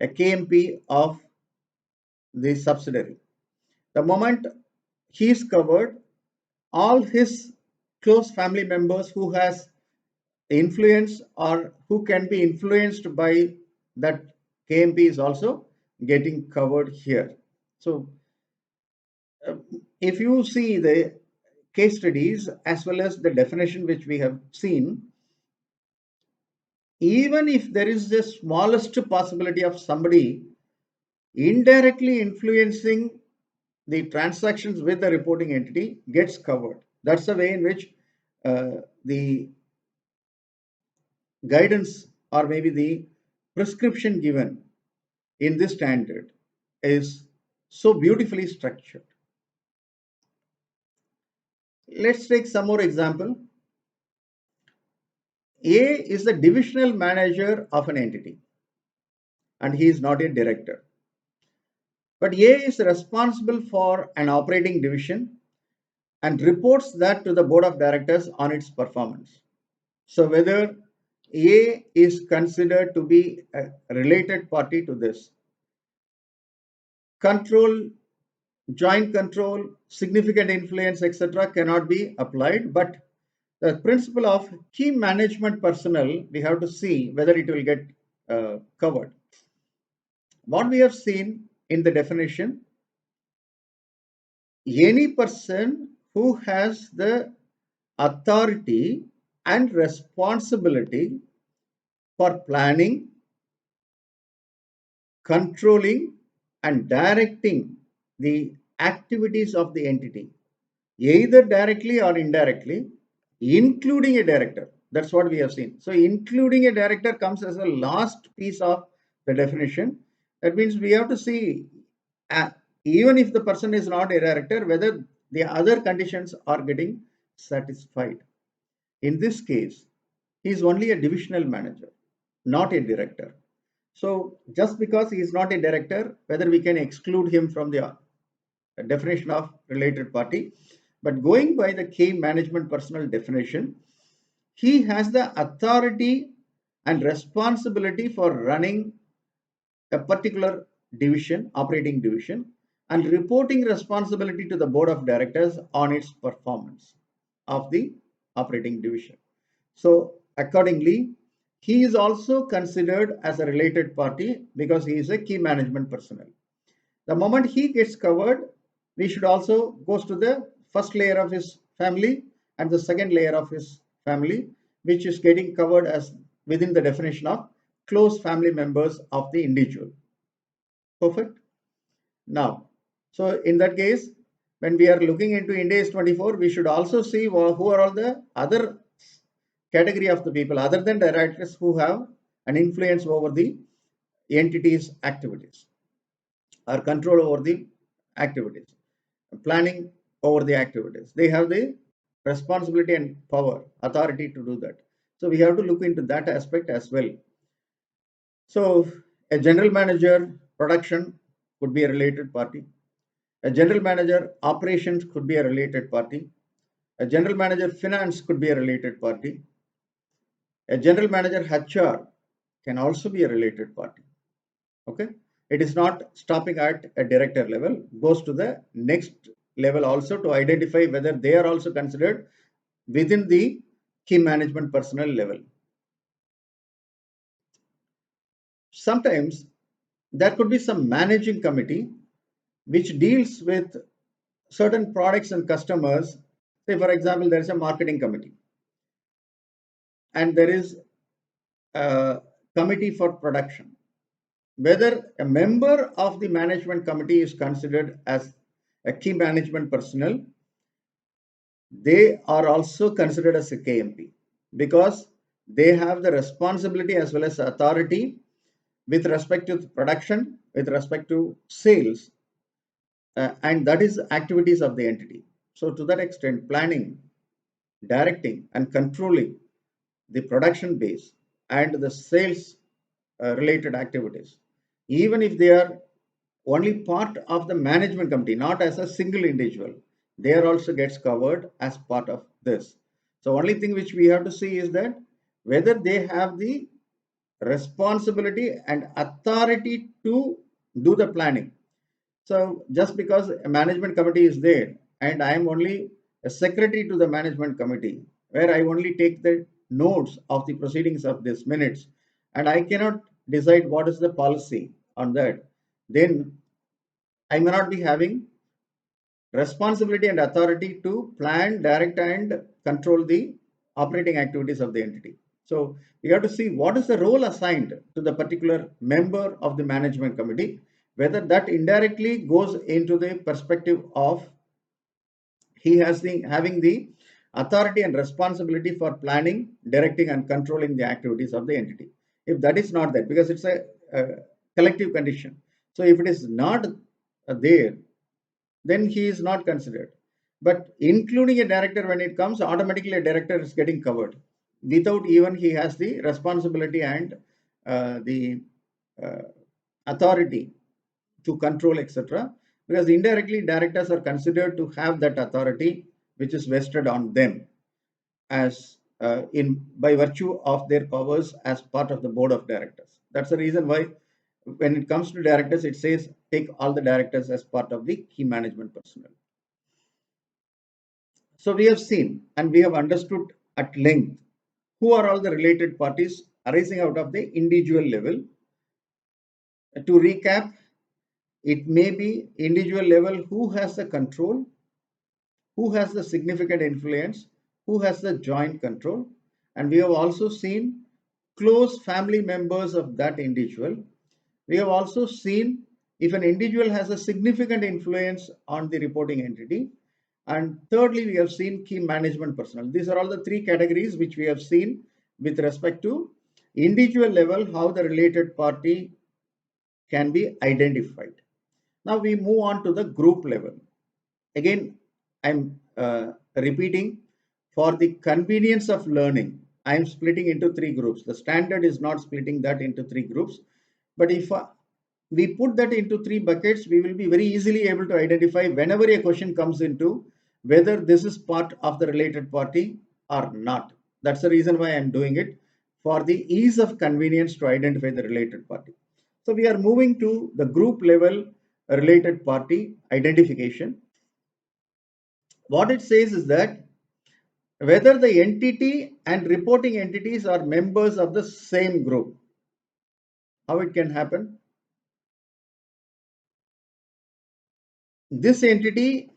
a KMP of the subsidiary. The moment he is covered, all his close family members who has influence or who can be influenced by that KMP is also getting covered here. So if you see the case studies as well as the definition which we have seen, even if there is the smallest possibility of somebody indirectly influencing the transactions with the reporting entity, gets covered. That's the way in which the guidance or maybe the prescription given in this standard is so beautifully structured. Let's take some more example. A is the divisional manager of an entity and he is not a director. But A is responsible for an operating division and reports that to the board of directors on its performance. So whether A is considered to be a related party to this. Control, joint control, significant influence, etc., cannot be applied, but the principle of key management personnel, we have to see whether it will get covered. What we have seen in the definition, any person who has the authority and responsibility for planning, controlling, and directing the activities of the entity, either directly or indirectly, including a director. That's what we have seen. So, including a director comes as a last piece of the definition. That means we have to see, uh, even if the person is not a director, whether the other conditions are getting satisfied. In this case, he is only a divisional manager, not a director. So, just because he is not a director, whether we can exclude him from the definition of related party, but going by the key management personnel definition, he has the authority and responsibility for running a particular division, operating division, and reporting responsibility to the board of directors on its performance of the operating division. So, accordingly, he is also considered as a related party because he is a key management personnel. The moment he gets covered, we should also goes to the first layer of his family and the second layer of his family, which is getting covered as within the definition of close family members of the individual. Perfect. Now, so in that case, when we are looking into Ind AS 24, we should also see who are all the other category of the people other than directors who have an influence over the entity's activities or control over the activities, planning over the activities. They have the responsibility and power, authority to do that. So we have to look into that aspect as well. So a general manager production could be a related party. A general manager operations could be a related party. A general manager finance could be a related party. A general manager HR can also be a related party. Okay, it is not stopping at a director level, goes to the next level also to identify whether they are also considered within the key management personnel level. Sometimes there could be some managing committee which deals with certain products and customers. Say, for example, there is a marketing committee and there is a committee for production. Whether a member of the management committee is considered as a key management personnel, they are also considered as a KMP because they have the responsibility as well as authority with respect to production, with respect to sales, and that is activities of the entity. So, to that extent, planning, directing, and controlling the production base and the sales related activities, even if they are only part of the management committee, not as a single individual, they are also gets covered as part of this. So only thing which we have to see is that whether they have the responsibility and authority to do the planning. So just because a management committee is there and I am only a secretary to the management committee, where I only take the notes of the proceedings of these minutes, and I cannot decide what is the policy on that, then I may not be having responsibility and authority to plan, direct, and control the operating activities of the entity. So we have to see what is the role assigned to the particular member of the management committee, whether that indirectly goes into the perspective of he has the having the authority and responsibility for planning, directing, and controlling the activities of the entity. If that is not there, because it's a collective condition. So if it is not there, then he is not considered. But including a director, when it comes, automatically a director is getting covered without even he has the responsibility and the uh, authority to control, etc. Because indirectly, directors are considered to have that authority which is vested on them as in by virtue of their powers as part of the board of directors. That's the reason why when it comes to directors, it says take all the directors as part of the key management personnel. So we have seen and we have understood at length who are all the related parties arising out of the individual level. To recap, it may be individual level who has the control, who has the significant influence, who has the joint control, and we have also seen close family members of that individual. We have also seen if an individual has a significant influence on the reporting entity. And thirdly, we have seen key management personnel. These are all the three categories which we have seen with respect to individual level, how the related party can be identified. Now we move on to the group level. Again, I'm repeating for the convenience of learning. I'm splitting into three groups. The standard is not splitting that into three groups. But if we put that into three buckets, we will be very easily able to identify whenever a question comes into whether this is part of the related party or not. That's the reason why I'm doing it, for the ease of convenience to identify the related party. So we are moving to the group level related party identification. What it says is that whether the entity and reporting entities are members of the same group. How it can happen? This entity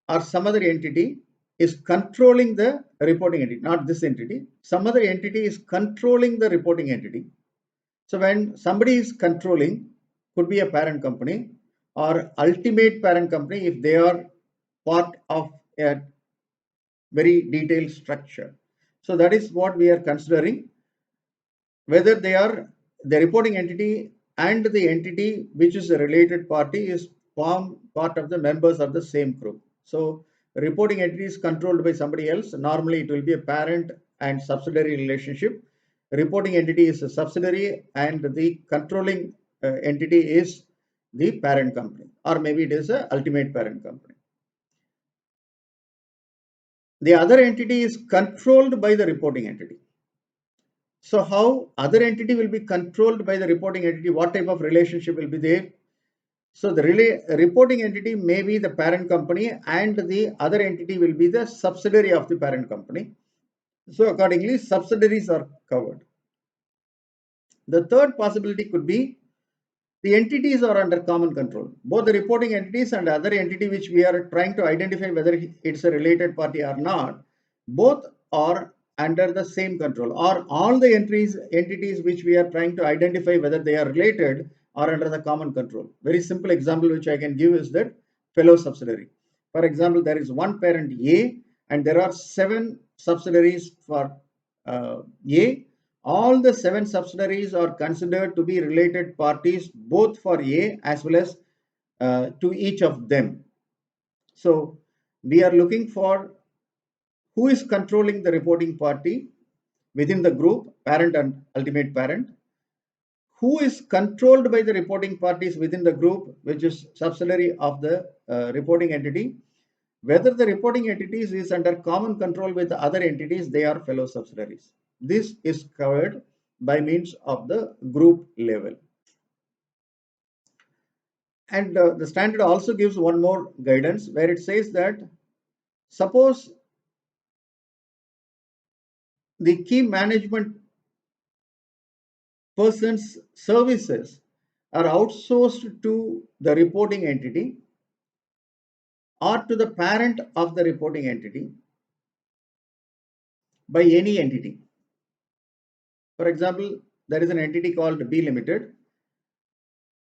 or some other entity is controlling the reporting entity, not this entity. Some other entity is controlling the reporting entity. So when somebody is controlling, could be a parent company or ultimate parent company if they are part of a very detailed structure. So that is what we are considering, whether they are the reporting entity and the entity which is a related party is form part of the members of the same group. So reporting entity is controlled by somebody else. Normally it will be a parent and subsidiary relationship. Reporting entity is a subsidiary and the controlling entity is the parent company, or maybe it is a ultimate parent company. The other entity is controlled by the reporting entity. So how other entity will be controlled by the reporting entity? What type of relationship will be there? So the reporting entity may be the parent company and the other entity will be the subsidiary of the parent company. So accordingly, subsidiaries are covered. The third possibility could be the entities are under common control. Both the reporting entities and other entity which we are trying to identify whether it's a related party or not, both are under the same control, or all the entities which we are trying to identify whether they are related are under the common control. Very simple example which I can give is that fellow subsidiary. For example, there is one parent A and there are 7 subsidiaries for A. All the 7 subsidiaries are considered to be related parties both for A as well as to each of them. So we are looking for who is controlling the reporting party within the group, parent and ultimate parent, who is controlled by the reporting parties within the group, which is subsidiary of the reporting entity. Whether the reporting entities is under common control with the other entities, they are fellow subsidiaries. This is covered by means of the group level. And the standard also gives one more guidance where it says that suppose the key management person's services are outsourced to the reporting entity or to the parent of the reporting entity by any entity. For example, there is an entity called B Limited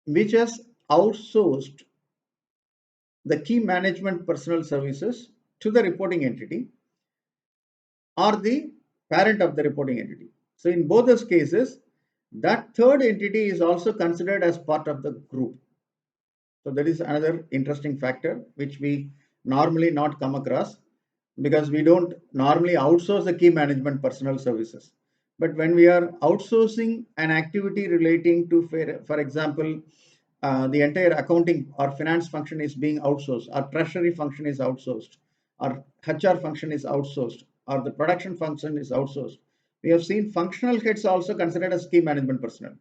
which has outsourced the key management personnel services to the reporting entity or the parent of the reporting entity. So in both those cases, that third entity is also considered as part of the group. So that is another interesting factor which we normally not come across, because we don't normally outsource the key management personnel services. But when we are outsourcing an activity relating to, for example, the entire accounting or finance function is being outsourced, or treasury function is outsourced, or HR function is outsourced. or the production function is outsourced, we have seen functional heads also considered as key management personnel.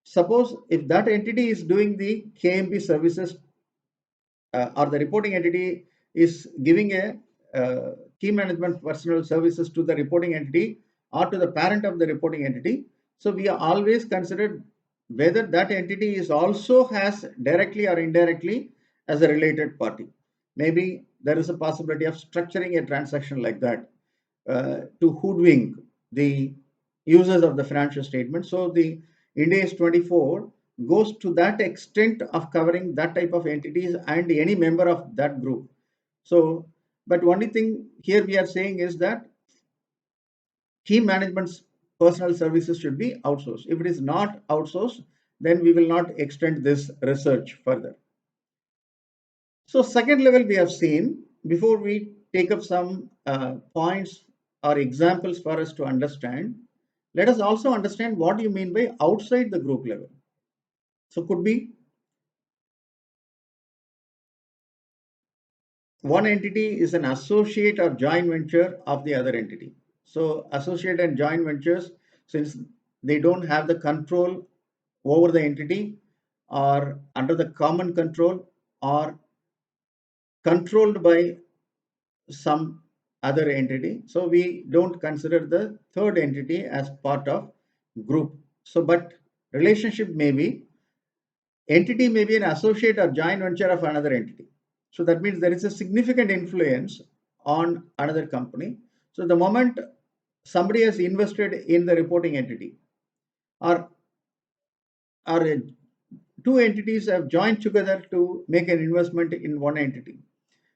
Suppose if that entity is doing the KMP services, or the reporting entity is giving a key management personnel services to the reporting entity or to the parent of the reporting entity. So we are always considered whether that entity is also has directly or indirectly as a related party. Maybe there is a possibility of structuring a transaction like that to hoodwink the users of the financial statement. So the Ind AS 24 goes to that extent of covering that type of entities and any member of that group. So, but only thing here we are saying is that key management's personal services should be outsourced. If it is not outsourced, then we will not extend this research further. So second level we have seen. Before we take up some points or examples for us to understand, let us also understand what you mean by outside the group level. So could be one entity is an associate or joint venture of the other entity. So associate and joint ventures, since they don't have the control over the entity, or under the common control, or controlled by some other entity. So we don't consider the third entity as part of group. So, but relationship may be, entity may be an associate or joint venture of another entity. So that means there is a significant influence on another company. So the moment somebody has invested in the reporting entity, or or two entities have joined together to make an investment in one entity,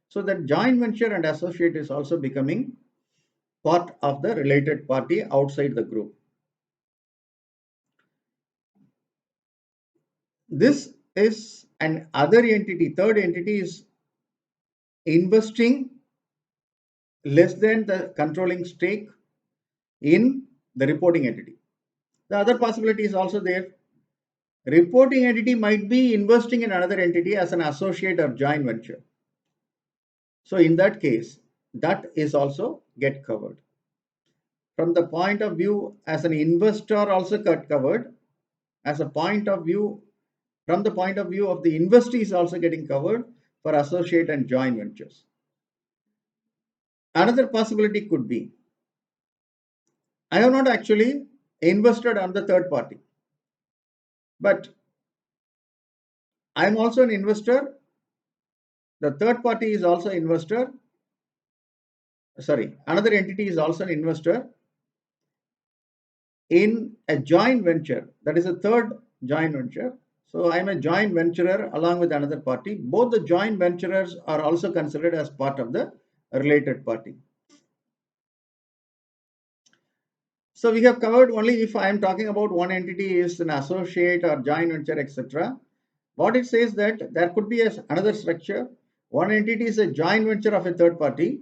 so that joint venture and associate is also becoming part of the related party outside the group. This is an other entity, third entity is investing less than the controlling stake in the reporting entity. The other possibility is also there. Reporting entity might be investing in another entity as an associate or joint venture. So in that case, that is also get covered. From the point of view as an investor also got covered, as a point of view, from the point of view of the investee is also getting covered for associate and joint ventures. Another possibility could be, I have not actually invested on the third party, but I am also an investor. The third party is also investor. Sorry, another entity is also an investor in a joint venture. That is a third joint venture. So I am a joint venturer along with another party. Both the joint venturers are also considered as part of the related party. So we have covered only if I am talking about one entity is an associate or joint venture, etc. What it says that there could be another structure. One entity is a joint venture of a third party,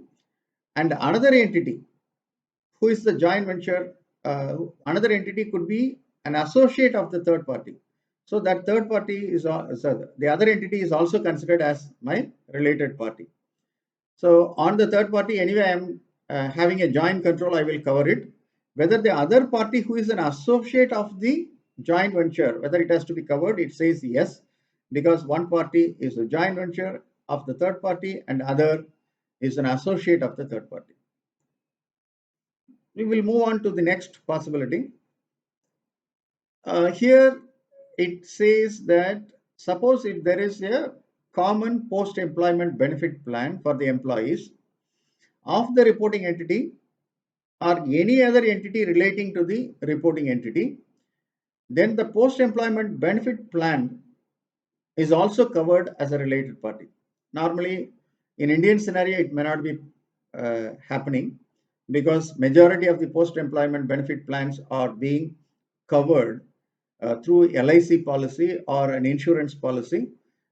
and another entity who is the joint venture, another entity could be an associate of the third party. So that third party is so the other entity is also considered as my related party. So on the third party, anyway, I am having a joint control, I will cover it. Whether the other party who is an associate of the joint venture, whether it has to be covered, it says yes, because one party is a joint venture of the third party and other is an associate of the third party. We will move on to the next possibility. Here it says that suppose if there is a common post-employment benefit plan for the employees of the reporting entity or any other entity relating to the reporting entity, then the post-employment benefit plan is also covered as a related party. Normally, in Indian scenario, it may not be happening because majority of the post-employment benefit plans are being covered through LIC policy or an insurance policy,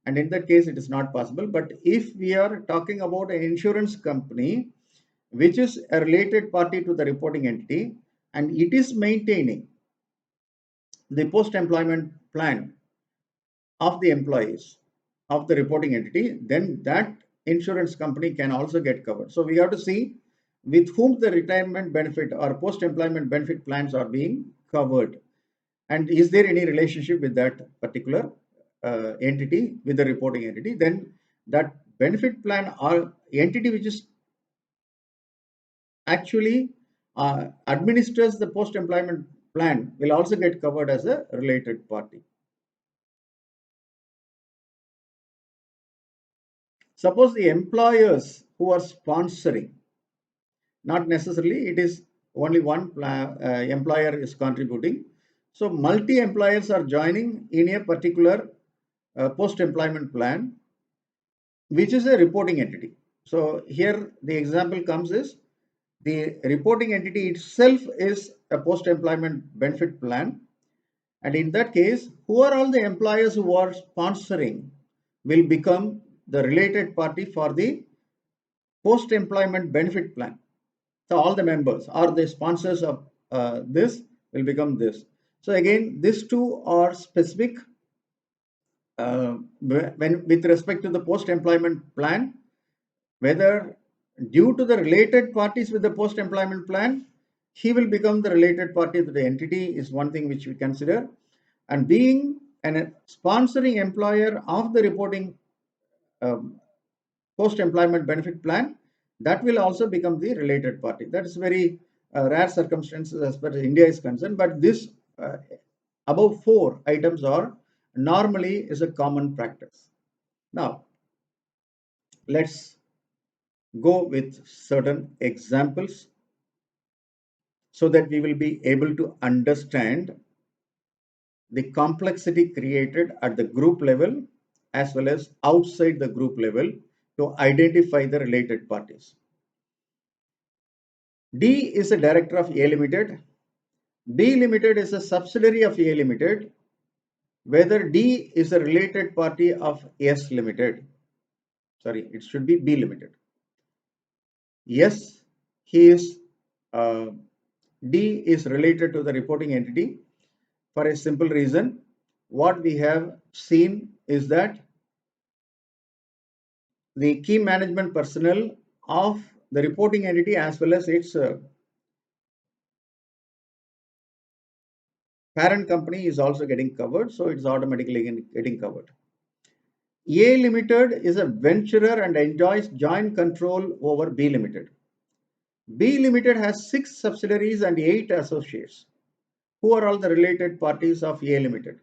and in that case, it is not possible. But if we are talking about an insurance company which is a related party to the reporting entity and it is maintaining the post-employment plan of the employees of the reporting entity, then that insurance company can also get covered. So we have to see with whom the retirement benefit or post-employment benefit plans are being covered. And is there any relationship with that particular entity, with the reporting entity? Then that benefit plan or entity which is actually administers the post-employment plan will also get covered as a related party. Suppose the employers who are sponsoring, not necessarily it is only one employer is contributing. So multi-employers are joining in a particular post-employment plan, which is a reporting entity. So here the example comes is the reporting entity itself is a post-employment benefit plan. And in that case, who are all the employers who are sponsoring will become the related party for the post-employment benefit plan. So all the members or the sponsors of this will become this. So again, these two are specific when with respect to the post-employment plan, whether due to the related parties with the post-employment plan, he will become the related party to the entity is one thing which we consider. And being a sponsoring employer of the reporting um, post-employment benefit plan, that will also become the related party. That is very rare circumstances as far as India is concerned, but this above 4 items are normally is a common practice. Now, let's go with certain examples so that we will be able to understand the complexity created at the group level as well as outside the group level to identify the related parties. D is a director of A Limited. B Limited is a subsidiary of A Limited. Whether D is a related party of S Limited. Sorry, it should be B Limited. Yes, he is. D is related to the reporting entity for a simple reason. What we have seen is that the key management personnel of the reporting entity as well as its parent company is also getting covered, so it's automatically getting covered. A Limited is a venturer and enjoys joint control over B Limited. B Limited has 6 subsidiaries and 8 associates. Who are all the related parties of A Limited?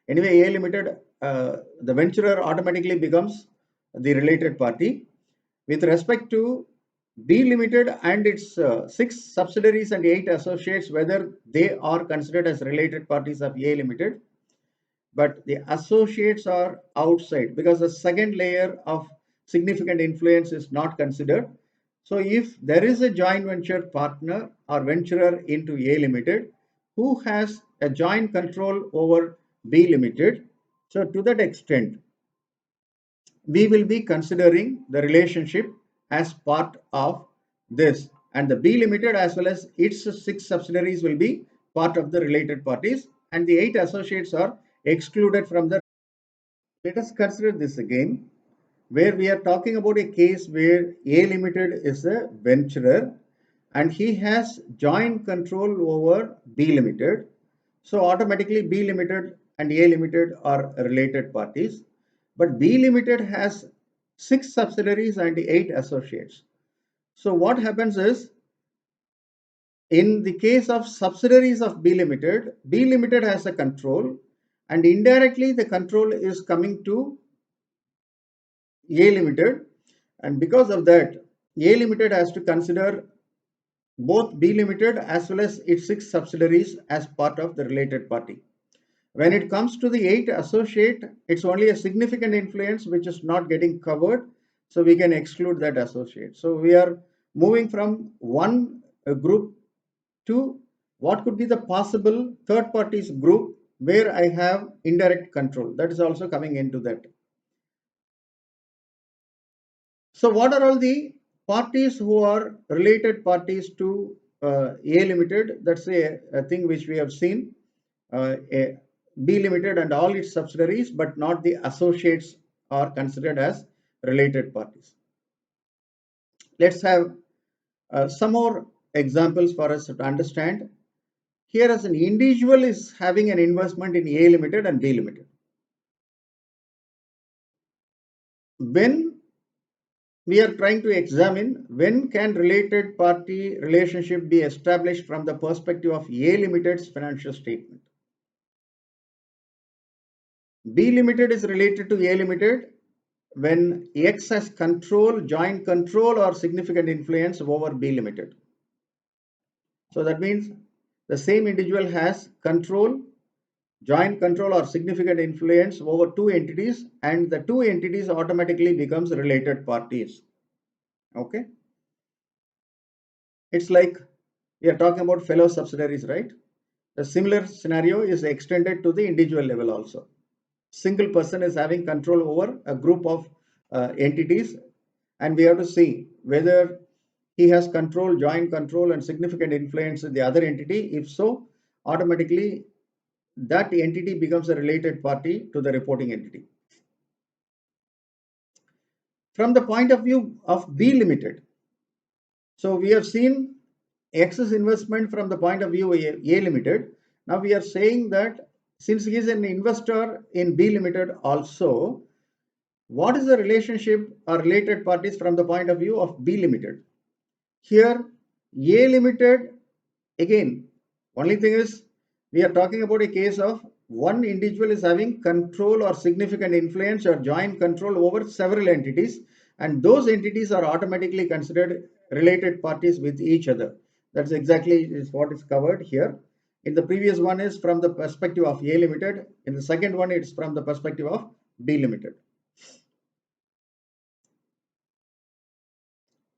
Anyway, A Limited, the venturer automatically becomes the related party. With respect to B Limited and its 6 subsidiaries and 8 associates, whether they are considered as related parties of A Limited, but the associates are outside because the second layer of significant influence is not considered. So if there is a joint venture partner or venturer into A Limited who has a joint control over B Limited, so to that extent, we will be considering the relationship as part of this, and the B Limited as well as its 6 subsidiaries will be part of the related parties, and the 8 associates are excluded from the. Let us consider this again, where we are talking about a case where A Limited is a venturer and he has joint control over B Limited. So automatically B Limited and A Limited are related parties. But B Limited has 6 subsidiaries and 8 associates. So what happens is, in the case of subsidiaries of B Limited has a control, and indirectly the control is coming to A Limited, and because of that, A Limited has to consider both B Limited as well as its 6 subsidiaries as part of the related party. When it comes to the 8 associate, it's only a significant influence which is not getting covered, so we can exclude that associate. So we are moving from one group to what could be the possible third parties group where I have indirect control. That is also coming into that. So what are all the parties who are related parties to A Limited? That's a thing which we have seen. B Limited and all its subsidiaries, but not the associates are considered as related parties. Let's have Some more examples for us to understand. Here, as an individual is having an investment in A Limited and B Limited. When we are trying to examine when can related party relationship be established from the perspective of A Limited's financial statement. B Limited is related to A Limited when X has control, joint control or significant influence over B Limited. So that means the same individual has control, joint control or significant influence over two entities, and the two entities automatically becomes related parties. Okay. It's like we are talking about fellow subsidiaries, right? A similar scenario is extended to the individual level also. Single person is having control over a group of entities, and we have to see whether he has control, joint control, and significant influence in the other entity. If so, automatically that entity becomes a related party to the reporting entity. From the point of view of B Limited, so we have seen X's investment from the point of view A Limited. Now we are saying that since he is an investor in B Limited also, what is the relationship or related parties from the point of view of B Limited? Here, A Limited, again, only thing is we are talking about a case of one individual is having control or significant influence or joint control over several entities, and those entities are automatically considered related parties with each other. That's exactly is what is covered here. In the previous one is from the perspective of A Limited. In the second one, it's from the perspective of B Limited.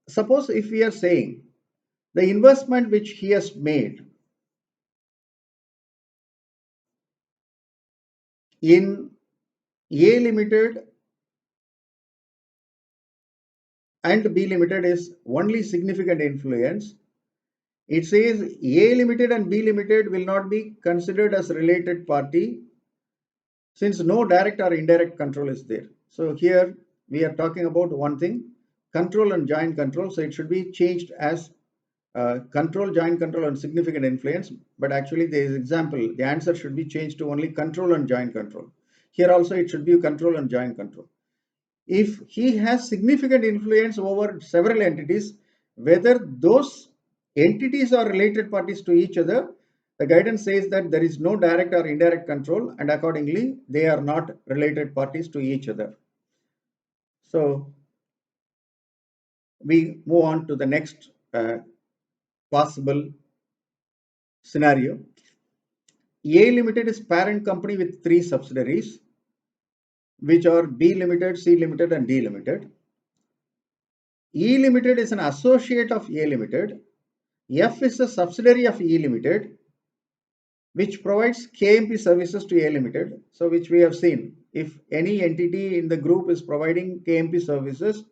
Suppose if we are saying the investment which he has made in A Limited and B Limited is only significant influence, it says A Limited and B Limited will not be considered as related party since no direct or indirect control is there. So here we are talking about one thing, control and joint control. So it should be changed as control, joint control and significant influence. But actually there is example, the answer should be changed to only control and joint control. Here also it should be control and joint control. If he has significant influence over several entities, whether those entities are related parties to each other, the guidance says that there is no direct or indirect control, and accordingly, they are not related parties to each other. So we move on to the next possible scenario. A Limited is parent company with three subsidiaries, which are B Limited, C Limited, and D Limited. E Limited is an associate of A Limited. F is a subsidiary of E Limited, which provides KMP services to A Limited. So, which we have seen, if any entity in the group is providing KMP services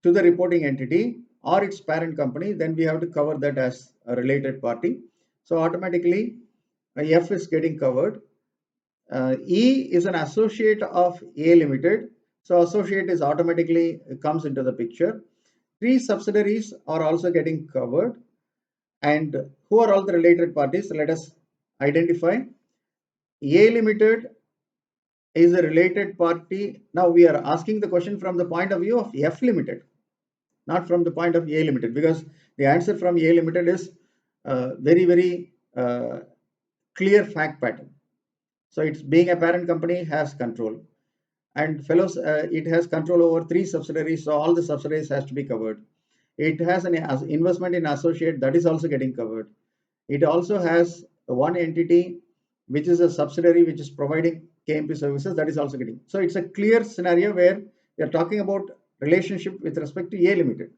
to the reporting entity or its parent company, then we have to cover that as a related party. So, automatically F is getting covered. E is an associate of A Limited. So, associate is automatically comes into the picture. Three subsidiaries are also getting covered. And who are all the related parties? Let us identify. A Limited is a related party. Now we are asking the question from the point of view of F Limited, not from the point of A Limited, because the answer from A Limited is very clear fact pattern. So it's being a parent company has control, and fellows, it has control over three subsidiaries, so all the subsidiaries has to be covered. It has an investment in associate, that is also getting covered. It also has one entity which is a subsidiary which is providing KMP services, that is also getting. So it's a clear scenario where we are talking about relationship with respect to A Limited.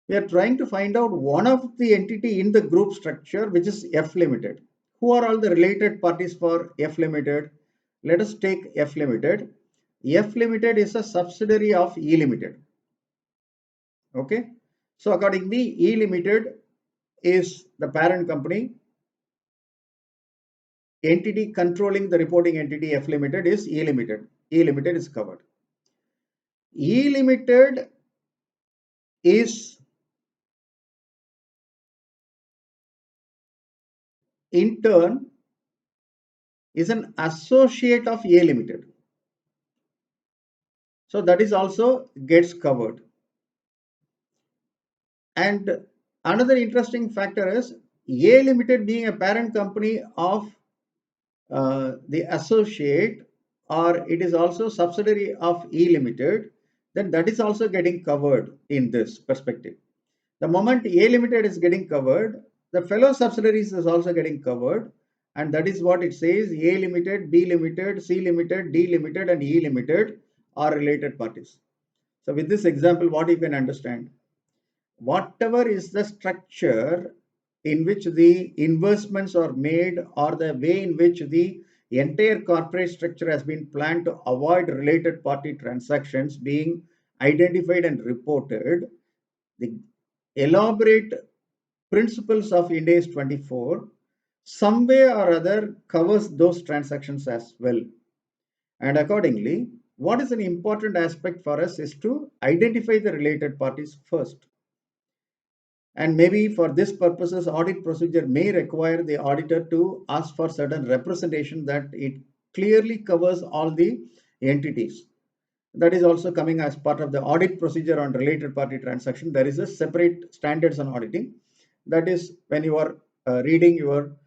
We are trying to find out one of the entity in the group structure, which is F Limited. Who are all the related parties for F Limited? Let us take F Limited. F Limited is a subsidiary of E Limited. Okay. So accordingly, E Limited is the parent company. Entity controlling the reporting entity F Limited is E Limited. E Limited is covered. E Limited is in turn is an associate of A Limited. So that is also gets covered. And another interesting factor is A Limited being a parent company of the associate, or it is also subsidiary of E Limited, then that is also getting covered in this perspective. The moment A Limited is getting covered, the fellow subsidiaries is also getting covered, and that is what it says: A Limited, B Limited, C Limited, D Limited, and E Limited are related parties. So with this example, what you can understand? Whatever is the structure in which the investments are made, or the way in which the entire corporate structure has been planned to avoid related party transactions being identified and reported, the elaborate principles of Ind AS 24 some way or other covers those transactions as well. And accordingly, what is an important aspect for us is to identify the related parties first. And maybe for this purposes, audit procedure may require the auditor to ask for certain representation that it clearly covers all the entities. That is also coming as part of the audit procedure on related party transaction. There is a separate standards on auditing. That is, when you are reading your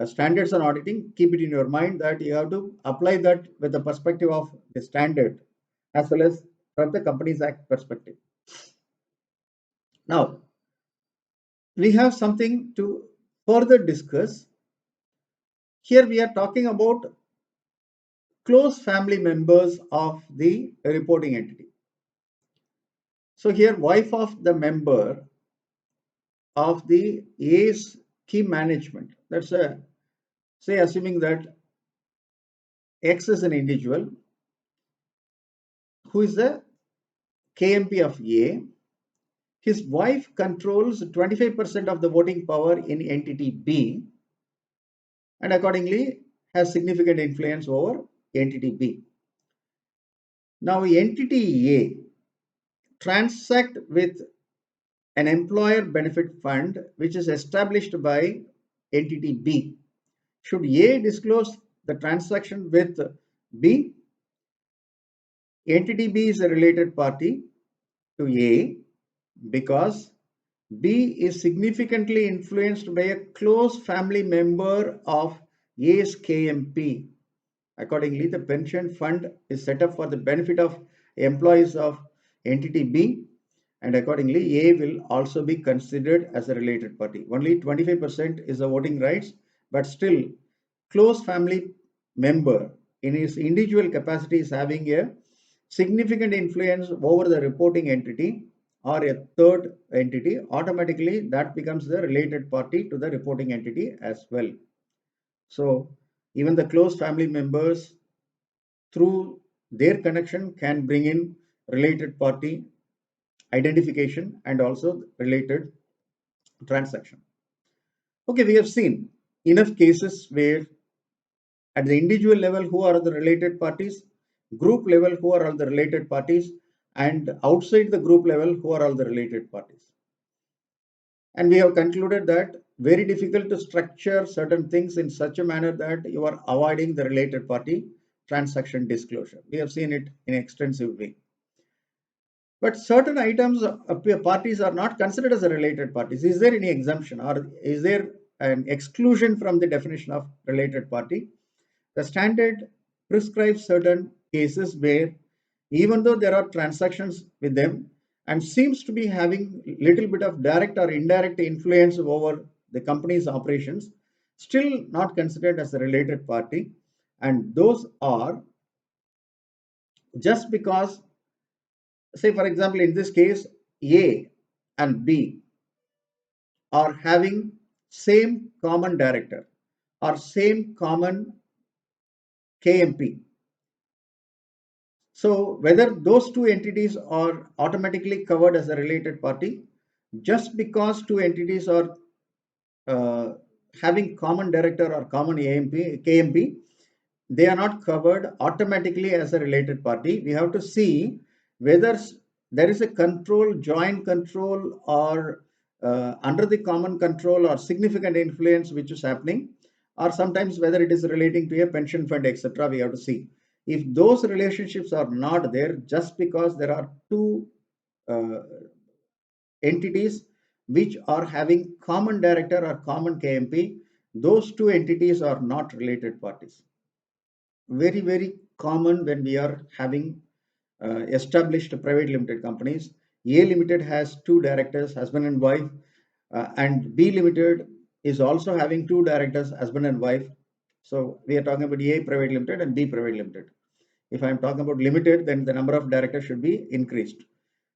standards on auditing, keep it in your mind that you have to apply that with the perspective of the standard as well as from the Companies Act perspective. Now, we have something to further discuss. Here we are talking about close family members of the reporting entity. So here, wife of the member of the A's key management. That's a, say, assuming that X is an individual who is the KMP of A. His wife controls 25% of the voting power in entity B, and accordingly has significant influence over entity B. Now, entity A transact with an employer benefit fund which is established by entity B. Should A disclose the transaction with B? Entity B is a related party to A because B is significantly influenced by a close family member of A's KMP. Accordingly, the pension fund is set up for the benefit of employees of entity B, and accordingly A will also be considered as a related party. Only 25% is the voting rights, but still close family member in his individual capacity is having a significant influence over the reporting entity or a third entity, automatically that becomes the related party to the reporting entity as well. So even the close family members through their connection can bring in related party identification and also related transaction. Okay, we have seen enough cases where at the individual level who are the related parties, group level who are all the related parties, and outside the group level who are all the related parties. And we have concluded that very difficult to structure certain things in such a manner that you are avoiding the related party transaction disclosure. We have seen it in extensive way. But certain items, parties are not considered as a related parties. Is there any exemption or is there an exclusion from the definition of related party? The standard prescribes certain cases where even though there are transactions with them and seems to be having little bit of direct or indirect influence over the company's operations, still not considered as a related party. And those are just because, say for example, in this case, A and B are having same common director or same common KMP. So whether those two entities are automatically covered as a related party, just because two entities are having common director or common KMP, they are not covered automatically as a related party. We have to see whether there is a control, joint control, or under the common control or significant influence which is happening. or sometimes whether it is relating to a pension fund, etc. We have to see. If those relationships are not there, just because there are two uh, entities which are having common director or common KMP, those two entities are not related parties. Very, very common when we are having established private limited companies. A limited has two directors, husband and wife, and B limited is also having two directors, husband and wife. So we are talking about A private limited and B private limited. If I am talking about limited, then the number of directors should be increased.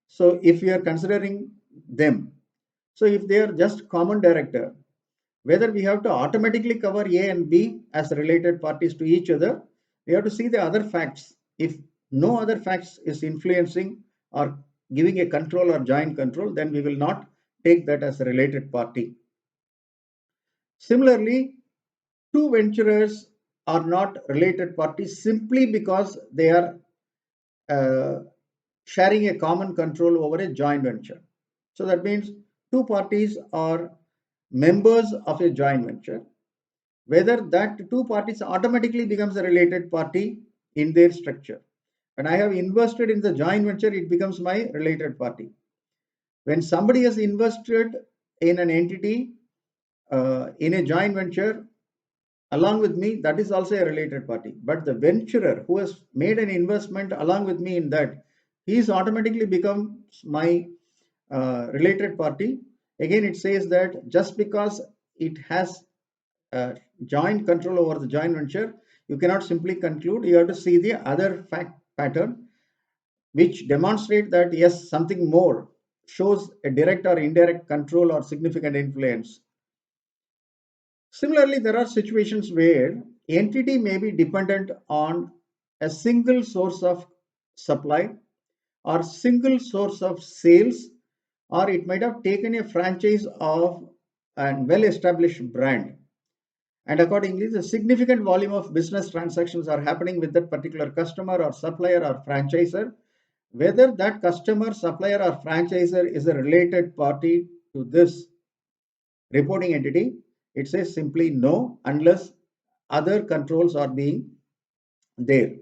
So if we are considering them, so if they are just common director, whether we have to automatically cover A and B as related parties to each other, we have to see the other facts. If no other facts is influencing or giving a control or joint control, then we will not take that as a related party. Similarly, two venturers are not related parties simply because they are uh, sharing a common control over a joint venture. So that means two parties are members of a joint venture. Whether that two parties automatically becomes a related party in their structure. When I have invested in the joint venture, it becomes my related party. When somebody has invested in an entity in a joint venture along with me, that is also a related party. But the venturer who has made an investment along with me in that, he is automatically becomes my related party. Again, it says that just because it has joint control over the joint venture, you cannot simply conclude. You have to see the other fact pattern, which demonstrate that yes, something more shows a direct or indirect control or significant influence. Similarly, there are situations where entity may be dependent on a single source of supply or single source of sales, or it might have taken a franchise of a well-established brand. And accordingly, the significant volume of business transactions are happening with that particular customer or supplier or franchisor. Whether that customer, supplier, or franchisor is a related party to this reporting entity, it says simply no unless other controls are being there.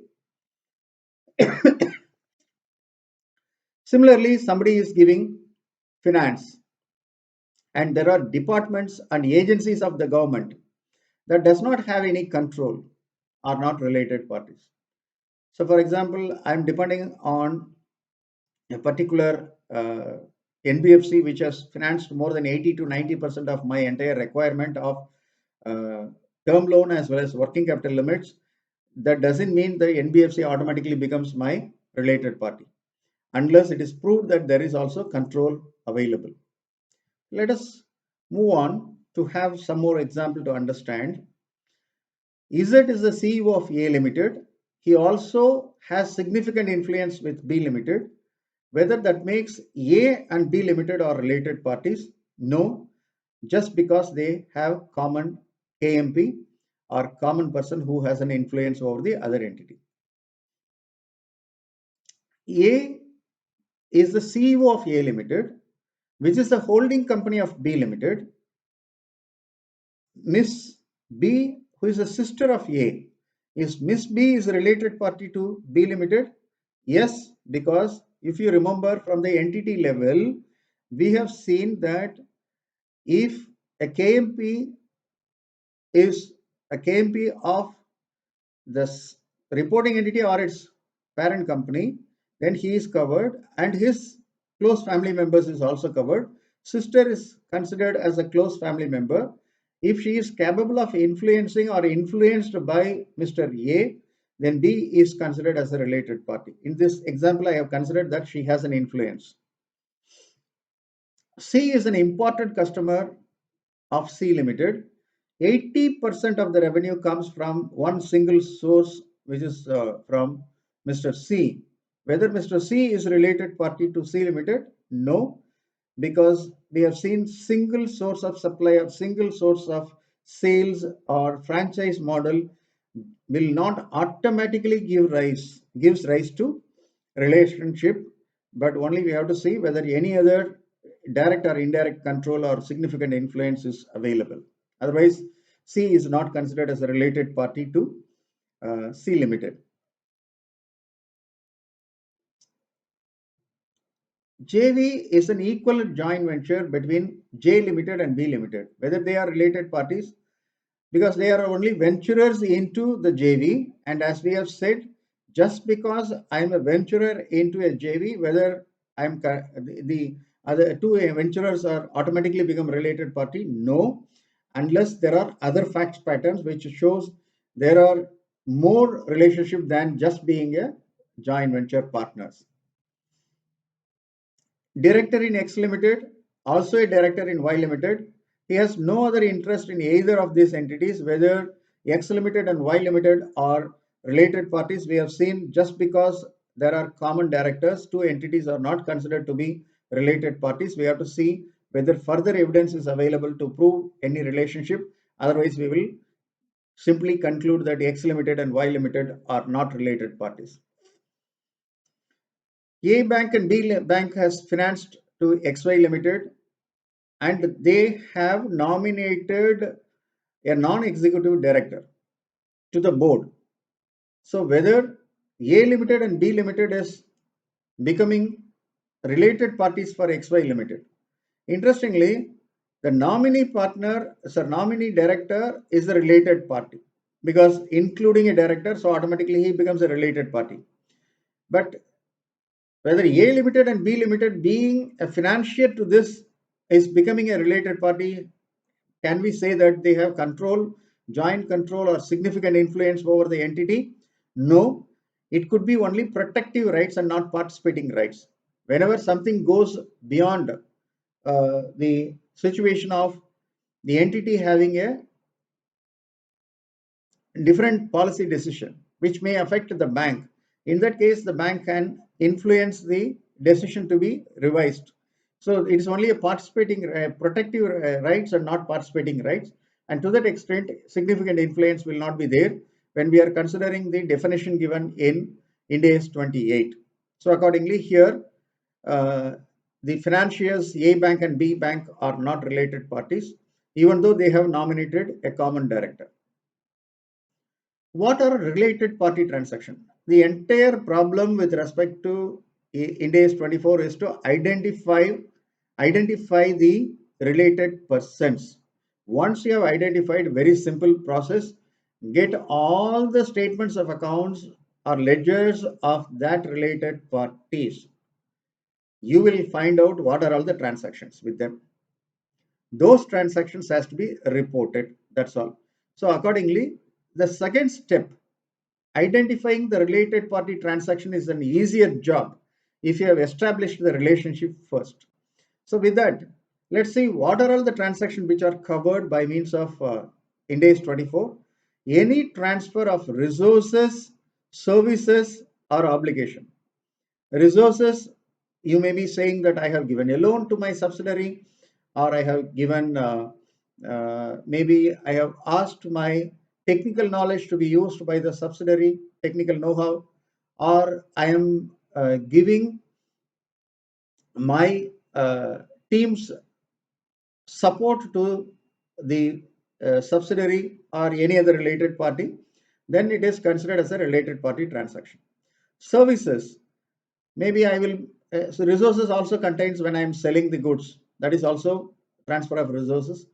Similarly, somebody is giving finance, and there are departments and agencies of the government that does not have any control, are not related parties. So, for example, I'm depending on a particular NBFC which has financed more than 80 to 90% of my entire requirement of uh, term loan as well as working capital limits. That doesn't mean the NBFC automatically becomes my related party unless it is proved that there is also control available. Let us move on to have some more example to understand. Izzat is the CEO of A Limited. He also has significant influence with B Limited. Whether that makes A and B Limited are related parties? No, just because they have common KMP or common person who has an influence over the other entity. A is the CEO of A Limited, which is the holding company of B Limited. Miss B, who is a sister of A, is Miss B is a related party to B Limited? Yes, because if you remember from the entity level, we have seen that if a KMP is a KMP of this reporting entity or its parent company, then he is covered and his close family members is also covered. Sister is considered as a close family member. If she is capable of influencing or influenced by Mr. A, then B is considered as a related party. In this example, I have considered that she has an influence. C is an important customer of C Limited. 80% of the revenue comes from one single source, which is from Mr. C. Whether Mr. C is related party to C Limited? No, because we have seen single source of supply or single source of sales or franchise model will not automatically gives rise to relationship, but only we have to see whether any other direct or indirect control or significant influence is available. Otherwise, C is not considered as a related party to C Limited. JV is an equal joint venture between J Limited and B Limited. Whether they are related parties, because they are only venturers into the JV. And as we have said, just because I'm a venturer into a JV, whether the other two venturers are automatically become related party? No, unless there are other facts patterns which shows there are more relationship than just being a joint venture partners. Director in X Limited, also a director in Y Limited. He has no other interest in either of these entities, whether X Limited and Y Limited are related parties. We have seen just because there are common directors, two entities are not considered to be related parties. We have to see whether further evidence is available to prove any relationship. Otherwise, we will simply conclude that X Limited and Y Limited are not related parties. A Bank and B Bank has financed to XY Limited, and they have nominated a non-executive director to the board. So whether A Limited and B Limited is becoming related parties for XY Limited. Interestingly, the nominee director is a related party because including a director, so automatically he becomes a related party. But whether A Limited and B Limited being a financier to this is becoming a related party, can we say that they have control, joint control, or significant influence over the entity? No, it could be only protective rights and not participating rights. Whenever something goes beyond the situation of the entity having a different policy decision which may affect the bank, in that case the bank can influence the decision to be revised. So it is only a participating protective rights and not participating rights, and to that extent significant influence will not be there when we are considering the definition given in Ind AS 28. So accordingly here the financiers A Bank and B Bank are not related parties even though they have nominated a common director. What are related party transactions? The entire problem with respect to Ind AS 24 is to identify the related persons. Once you have identified, very simple process, get all the statements of accounts or ledgers of that related parties. You will find out what are all the transactions with them. Those transactions has to be reported. That's all. So accordingly, the second step, identifying the related party transaction, is an easier job if you have established the relationship first. So with that, let's see what are all the transactions which are covered by means of Ind AS 24. Any transfer of resources, services, or obligation. Resources, you may be saying that I have given a loan to my subsidiary, or I have given, maybe I have asked my technical knowledge to be used by the subsidiary, technical know-how, or I am giving my team's support to the subsidiary or any other related party, then it is considered as a related party transaction. Services, maybe I will, so resources also contains when I am selling the goods, that is also transfer of resources.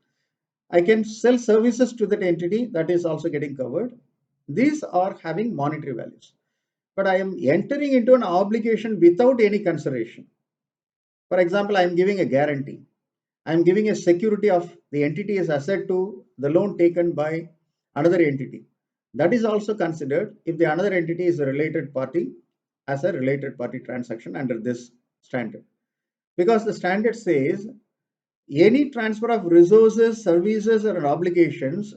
I can sell services to that entity, that is also getting covered. These are having monetary values. But I am entering into an obligation without any consideration. For example, I am giving a guarantee. I am giving a security of the entity as asset to the loan taken by another entity. That is also considered if the another entity is a related party as a related party transaction under this standard. Because the standard says any transfer of resources, services, or obligations,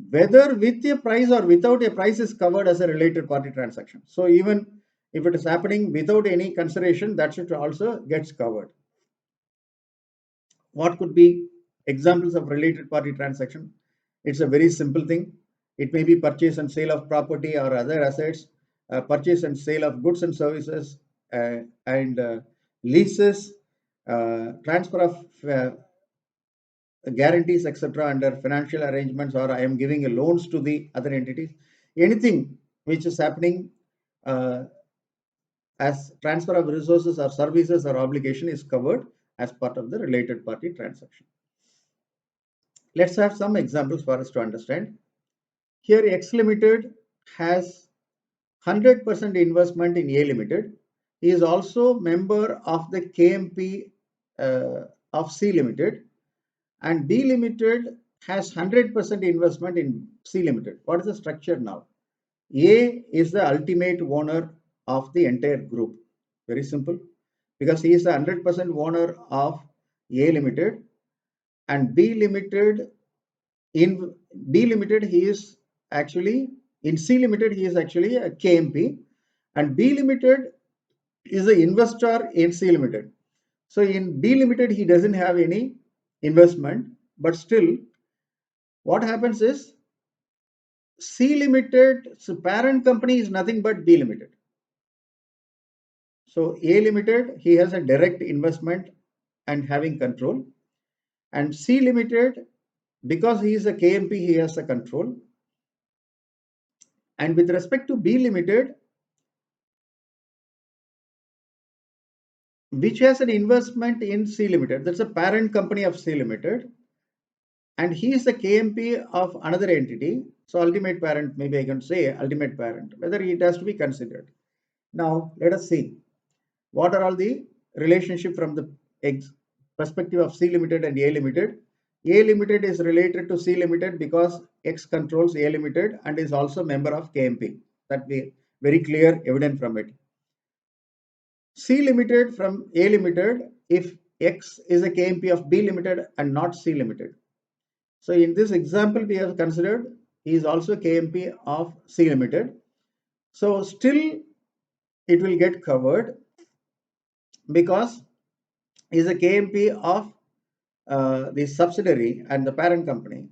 whether with a price or without a price, is covered as a related party transaction. So even if it is happening without any consideration, that should also gets covered. What could be examples of related party transaction? It's a very simple thing. It may be purchase and sale of property or other assets, purchase and sale of goods and services, and leases, transfer of guarantees, etc., under financial arrangements, or I am giving a loans to the other entities, anything which is happening as transfer of resources or services or obligation is covered as part of the related party transaction. Let's have some examples for us to understand. Here, X Limited has 100% investment in A Limited. He is also member of the KMP of C Limited, and B Limited has 100% investment in C Limited. What is the structure now? A is the ultimate owner of the entire group. Very simple, because he is the 100% owner of A Limited, and B Limited, in B Limited he is actually, in C Limited he is actually a KMP, and B Limited is the investor in C Limited. So in B Limited he doesn't have any investment, but still what happens is C Limited's parent company is nothing but B Limited. So A Limited, he has a direct investment and having control, and C Limited, because he is a KMP, he has a control. And with respect to B Limited, which has an investment in C Limited, that's a parent company of C Limited, and he is the KMP of another entity. So ultimate parent, maybe I can say ultimate parent, whether it has to be considered. Now let us see what are all the relationship from the perspective of C Limited and A Limited. A Limited is related to C Limited because X controls A Limited and is also member of KMP. That be very clear, evident from it. C Limited from A Limited if X is a KMP of B Limited and not C Limited. So in this example, we have considered he is also KMP of C Limited. So still it will get covered because he is a KMP of the subsidiary and the parent company.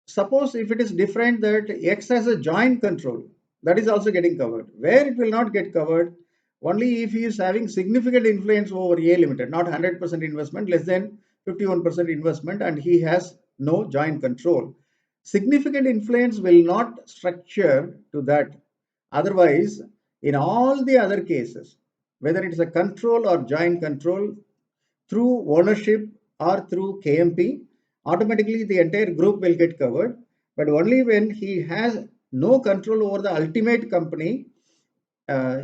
Suppose if it is different that X has a joint control, that is also getting covered. Where it will not get covered, only if he is having significant influence over A Limited, not 100% investment, less than 51% investment, and he has no joint control. Significant influence will not structure to that. Otherwise, in all the other cases, whether it is a control or joint control, through ownership or through KMP, automatically the entire group will get covered. But only when he has no control over the ultimate company,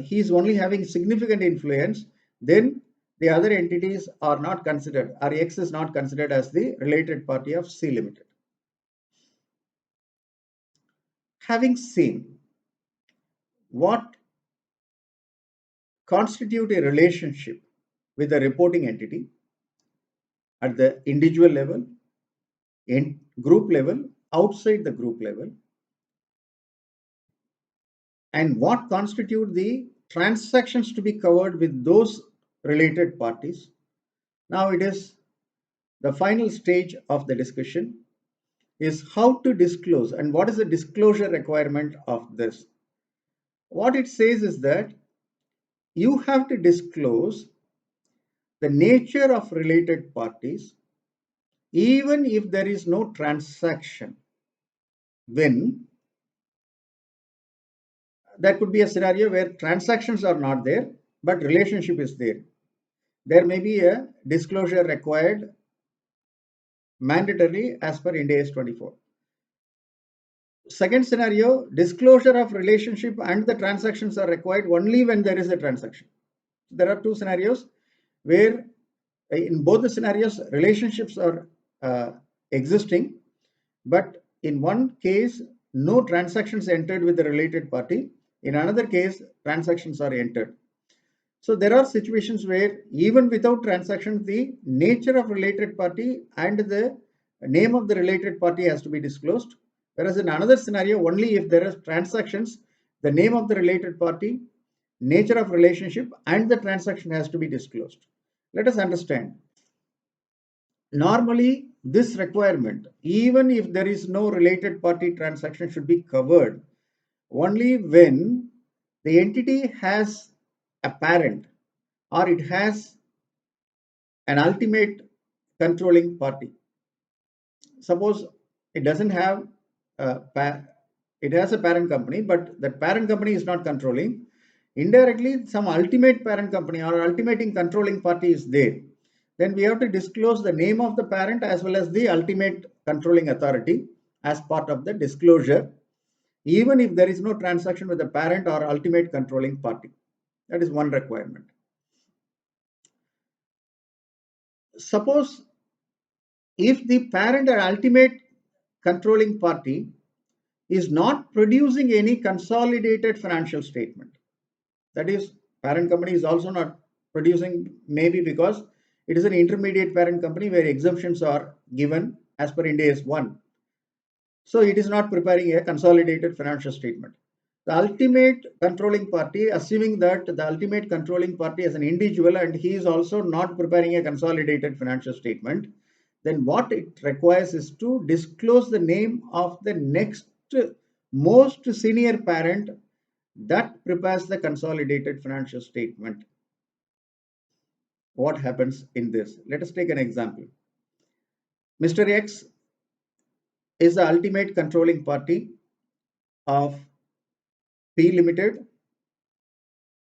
he is only having significant influence, then the other entities are not considered, or X is not considered as the related party of C Limited. Having seen what constitute a relationship with a reporting entity at the individual level, in group level, outside the group level, and what constitute the transactions to be covered with those related parties. Now it is the final stage of the discussion is how to disclose and what is the disclosure requirement of this. What it says is that you have to disclose the nature of related parties even if there is no transaction. When there could be a scenario where transactions are not there but relationship is there, there may be a disclosure required mandatorily as per Ind AS 24. Second scenario, disclosure of relationship and the transactions are required only when there is a transaction. There are two scenarios where in both the scenarios relationships are existing, but in one case no transactions entered with the related party, in another case transactions are entered. So there are situations where even without transactions, the nature of related party and the name of the related party has to be disclosed. Whereas in another scenario, only if there are transactions, the name of the related party, nature of relationship, and the transaction has to be disclosed. Let us understand. Normally, this requirement, even if there is no related party transaction, should be covered only when the entity has a parent or it has an ultimate controlling party. Suppose it doesn't have it has a parent company, but that parent company is not controlling. Indirectly, some ultimate parent company or ultimating controlling party is there. Then we have to disclose the name of the parent as well as the ultimate controlling authority as part of the disclosure, even if there is no transaction with the parent or ultimate controlling party. That is one requirement. Suppose if the parent or ultimate controlling party is not producing any consolidated financial statement, that is, parent company is also not producing, maybe because it is an intermediate parent company where exemptions are given as per Ind AS 1. So it is not preparing a consolidated financial statement. The ultimate controlling party, assuming that the ultimate controlling party is an individual and he is also not preparing a consolidated financial statement, then what it requires is to disclose the name of the next most senior parent that prepares the consolidated financial statement. What happens in this? Let us take an example. Mr. X is the ultimate controlling party of P Limited,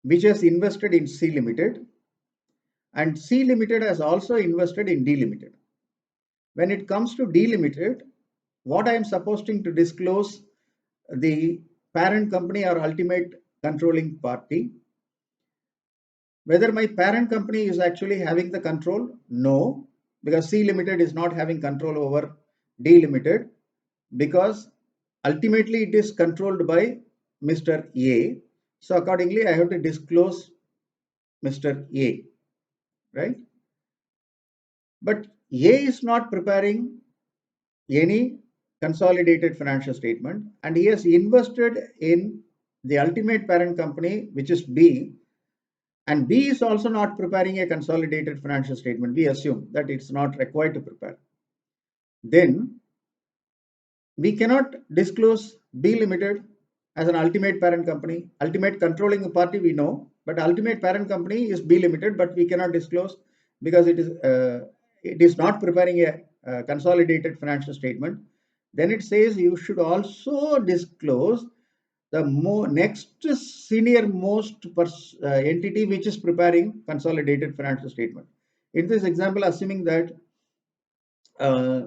which has invested in C Limited, and C Limited has also invested in D Limited. When it comes to D Limited, what I am supposed to disclose the parent company or ultimate controlling party. Whether my parent company is actually having the control? No, because C Limited is not having control over D Limited, because ultimately it is controlled by Mr. A. So accordingly, I have to disclose Mr. A, right? But A is not preparing any consolidated financial statement, and he has invested in the ultimate parent company, which is B, and B is also not preparing a consolidated financial statement. We assume that it's not required to prepare. Then we cannot disclose B Limited as an ultimate parent company. Ultimate controlling party we know, but ultimate parent company is B Limited, but we cannot disclose because it is not preparing a consolidated financial statement. Then it says you should also disclose the next senior most entity which is preparing consolidated financial statement. In this example, assuming that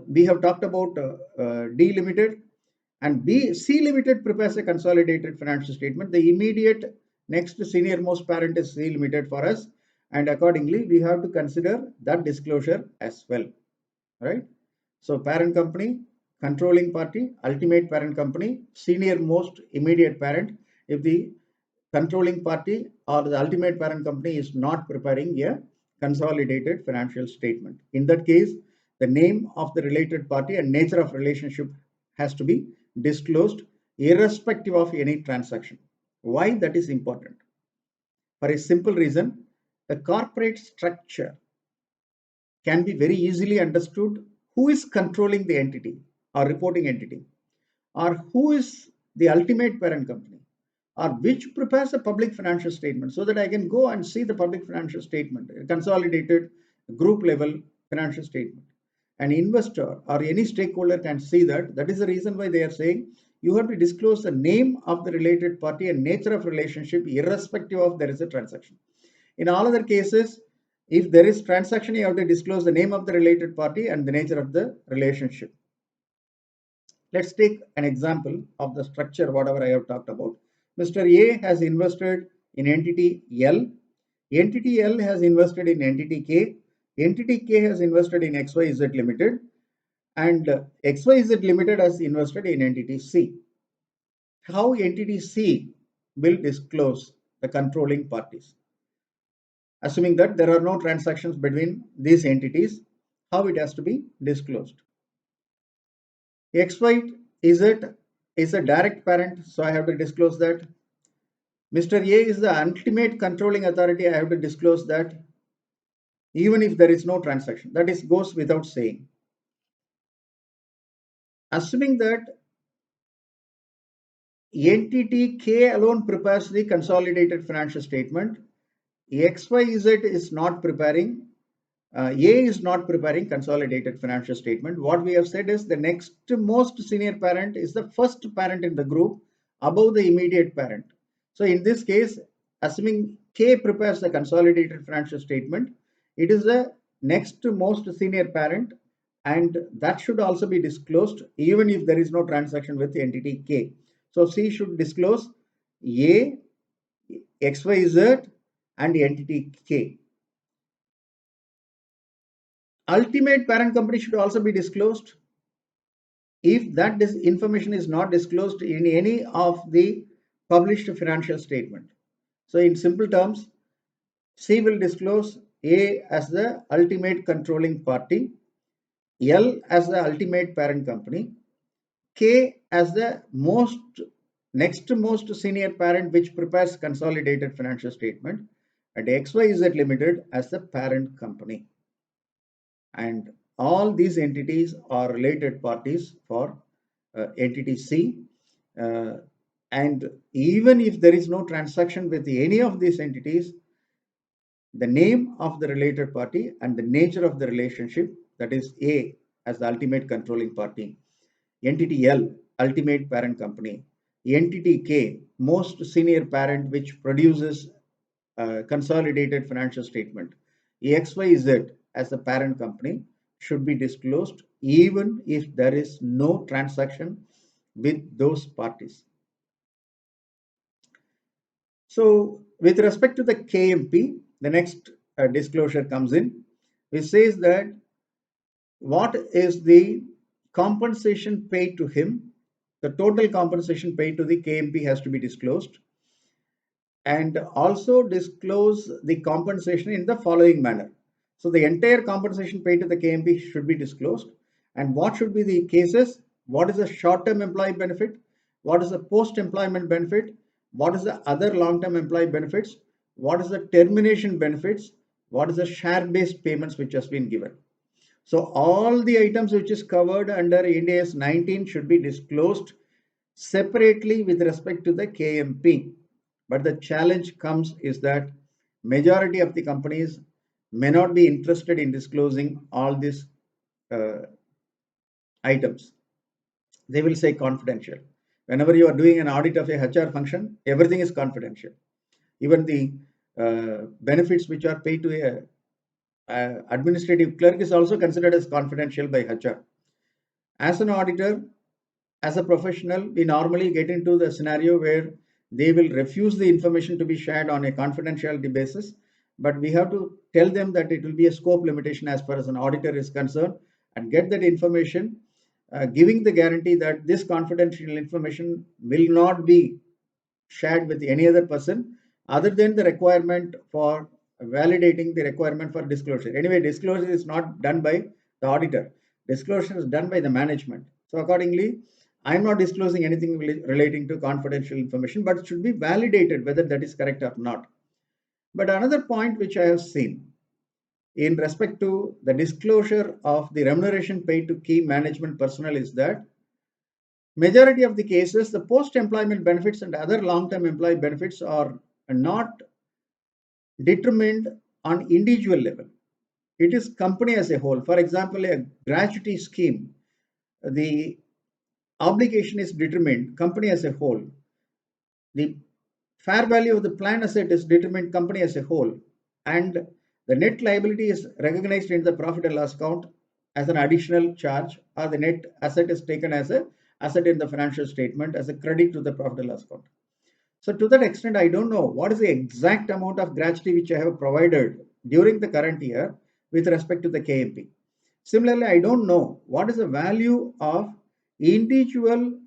we have talked about D Limited and C Limited prepares a consolidated financial statement, the immediate next senior most parent is C Limited for us, and accordingly we have to consider that disclosure as well, right? So parent company, controlling party, ultimate parent company, senior most immediate parent. If the controlling party or the ultimate parent company is not preparing a consolidated financial statement, in that case the name of the related party and nature of relationship has to be disclosed irrespective of any transaction. Why that is important? For a simple reason, the corporate structure can be very easily understood who is controlling the entity or reporting entity, or who is the ultimate parent company, or which prepares a public financial statement, so that I can go and see the public financial statement, a consolidated group level financial statement. An investor or any stakeholder can see that. That is the reason why they are saying you have to disclose the name of the related party and nature of relationship irrespective of there is a transaction. In all other cases, if there is transaction, you have to disclose the name of the related party and the nature of the relationship. Let's take an example of the structure, whatever I have talked about. Mr. A has invested in entity L. Entity L has invested in entity K. Entity K has invested in XYZ Limited, and XYZ Limited has invested in entity C. How entity C will disclose the controlling parties? Assuming that there are no transactions between these entities, how it has to be disclosed? XYZ is a direct parent, so I have to disclose that. Mr. A is the ultimate controlling authority, I have to disclose that, even if there is no transaction. That is goes without saying. Assuming that entity K alone prepares the consolidated financial statement, XYZ is not preparing A is not preparing consolidated financial statement. What we have said is the next most senior parent is the first parent in the group above the immediate parent. So in this case, assuming K prepares the consolidated financial statement, it is the next most senior parent, and that should also be disclosed even if there is no transaction with the entity K. So C should disclose A, XYZ, and entity K. Ultimate parent company should also be disclosed if that information is not disclosed in any of the published financial statement. So in simple terms, C will disclose A as the ultimate controlling party, L as the ultimate parent company, K as the next most senior parent which prepares consolidated financial statement, and XYZ Limited as the parent company. And all these entities are related parties for entity C. And even if there is no transaction with any of these entities, the name of the related party and the nature of the relationship, that is A as the ultimate controlling party, entity L, ultimate parent company, entity K, most senior parent which produces consolidated financial statement, XYZ as the parent company should be disclosed even if there is no transaction with those parties. So with respect to the KMP, the next disclosure comes in, which says that what is the compensation paid to him, the total compensation paid to the KMP has to be disclosed, and also disclose the compensation in the following manner. So the entire compensation paid to the KMP should be disclosed. And what should be the cases? What is the short-term employee benefit? What is the post-employment benefit? What is the other long-term employee benefits? What is the termination benefits? What is the share-based payments which has been given? So all the items which is covered under Ind AS 19 should be disclosed separately with respect to the KMP. But the challenge comes is that majority of the companies may not be interested in disclosing all these items. They will say confidential. Whenever you are doing an audit of a HR function, everything is confidential. Even the benefits which are paid to a administrative clerk is also considered as confidential by HR. As an auditor, as a professional, we normally get into the scenario where they will refuse the information to be shared on a confidentiality basis, but we have to tell them that it will be a scope limitation as far as an auditor is concerned and get that information, giving the guarantee that this confidential information will not be shared with any other person other than the requirement for validating the requirement for disclosure. Anyway, disclosure is not done by the auditor. Disclosure is done by the management. So accordingly, I'm not disclosing anything relating to confidential information, but it should be validated whether that is correct or not. But another point which I have seen in respect to the disclosure of the remuneration paid to key management personnel is that majority of the cases, the post-employment benefits and other long-term employee benefits are not determined on individual level. It is company as a whole. For example, a gratuity scheme, the obligation is determined company as a whole. The fair value of the plan asset is determined company as a whole, and the net liability is recognized in the profit and loss account as an additional charge, or the net asset is taken as a asset in the financial statement as a credit to the profit and loss account. So to that extent, I don't know what is the exact amount of gratuity which I have provided during the current year with respect to the KMP. Similarly, I don't know what is the value of individual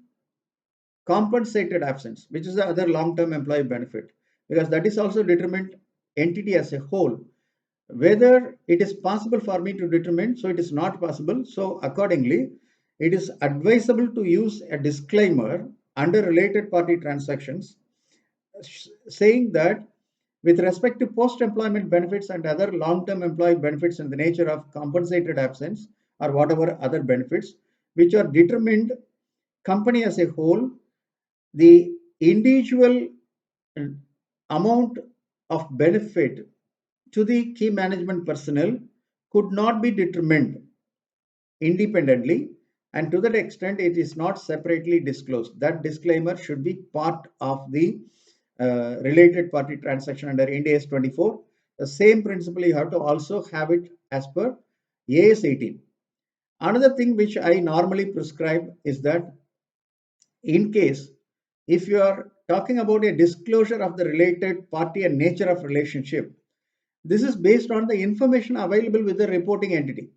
compensated absence, which is the other long-term employee benefit, because that is also determined entity as a whole. Whether it is possible for me to determine, so it is not possible. So accordingly, it is advisable to use a disclaimer under related party transactions saying that with respect to post-employment benefits and other long-term employee benefits in the nature of compensated absence or whatever other benefits which are determined company as a whole, the individual amount of benefit to the key management personnel could not be determined independently, and to that extent it is not separately disclosed. That disclaimer should be part of the related party transaction under Ind AS 24. The same principle you have to also have it as per AS 18. Another thing which I normally prescribe is that in case if you are talking about a disclosure of the related party and nature of relationship, this is based on the information available with the reporting entity.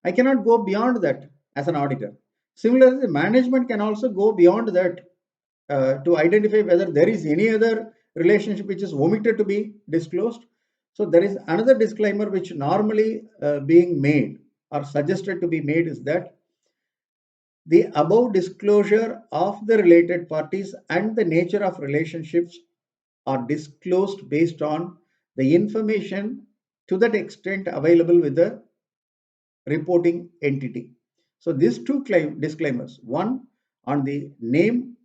I cannot go beyond that as an auditor. Similarly, the management can also go beyond that to identify whether there is any other relationship which is omitted to be disclosed. So there is another disclaimer which normally being made or suggested to be made is that the above disclosure of the related parties and the nature of relationships are disclosed based on the information to that extent available with the reporting entity. So these two disclaimers, one on the name,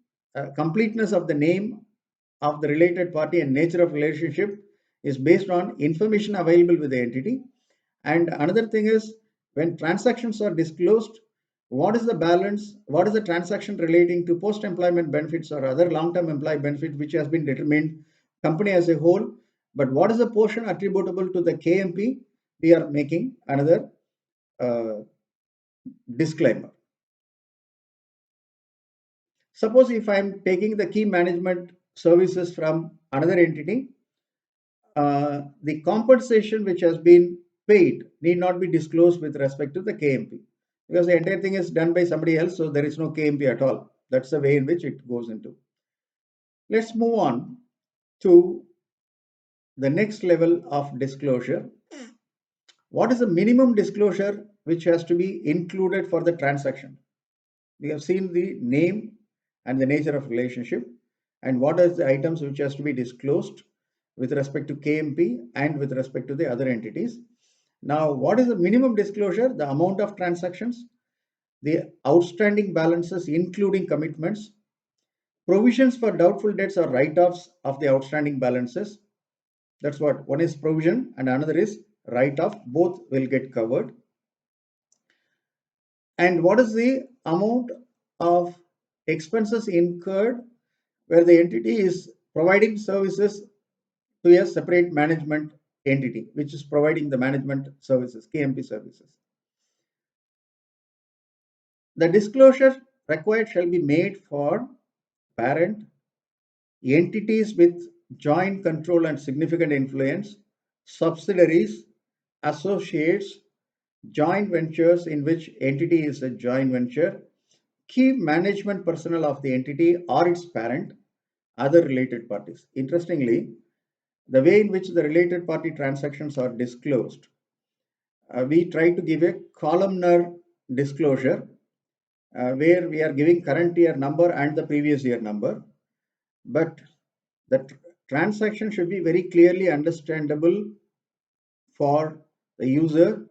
completeness of the name of the related party and nature of relationship is based on information available with the entity. And another thing is when transactions are disclosed, what is the balance, what is the transaction relating to post-employment benefits or other long-term employee benefit which has been determined company as a whole, but what is the portion attributable to the KMP, we are making another uh, disclaimer. Suppose if I am taking the key management services from another entity, the compensation which has been paid need not be disclosed with respect to the KMP because the entire thing is done by somebody else, so there is no KMP at all. That's the way in which it goes into. Let's move on to the next level of disclosure. What is the minimum disclosure which has to be included for the transaction? We have seen the name and the nature of relationship and what are the items which has to be disclosed with respect to KMP and with respect to the other entities. Now, what is the minimum disclosure? The amount of transactions, the outstanding balances including commitments, provisions for doubtful debts or write-offs of the outstanding balances. That's what one is provision and another is write-off. Both will get covered. And what is the amount of expenses incurred where the entity is providing services to a separate management entity, which is providing the management services, KMP services. The disclosure required shall be made for parent, entities with joint control and significant influence, subsidiaries, associates, joint ventures in which entity is a joint venture, key management personnel of the entity or its parent, other related parties. Interestingly, the way in which the related party transactions are disclosed, we try to give a columnar disclosure where we are giving current year number and the previous year number, but the transaction should be very clearly understandable for the user.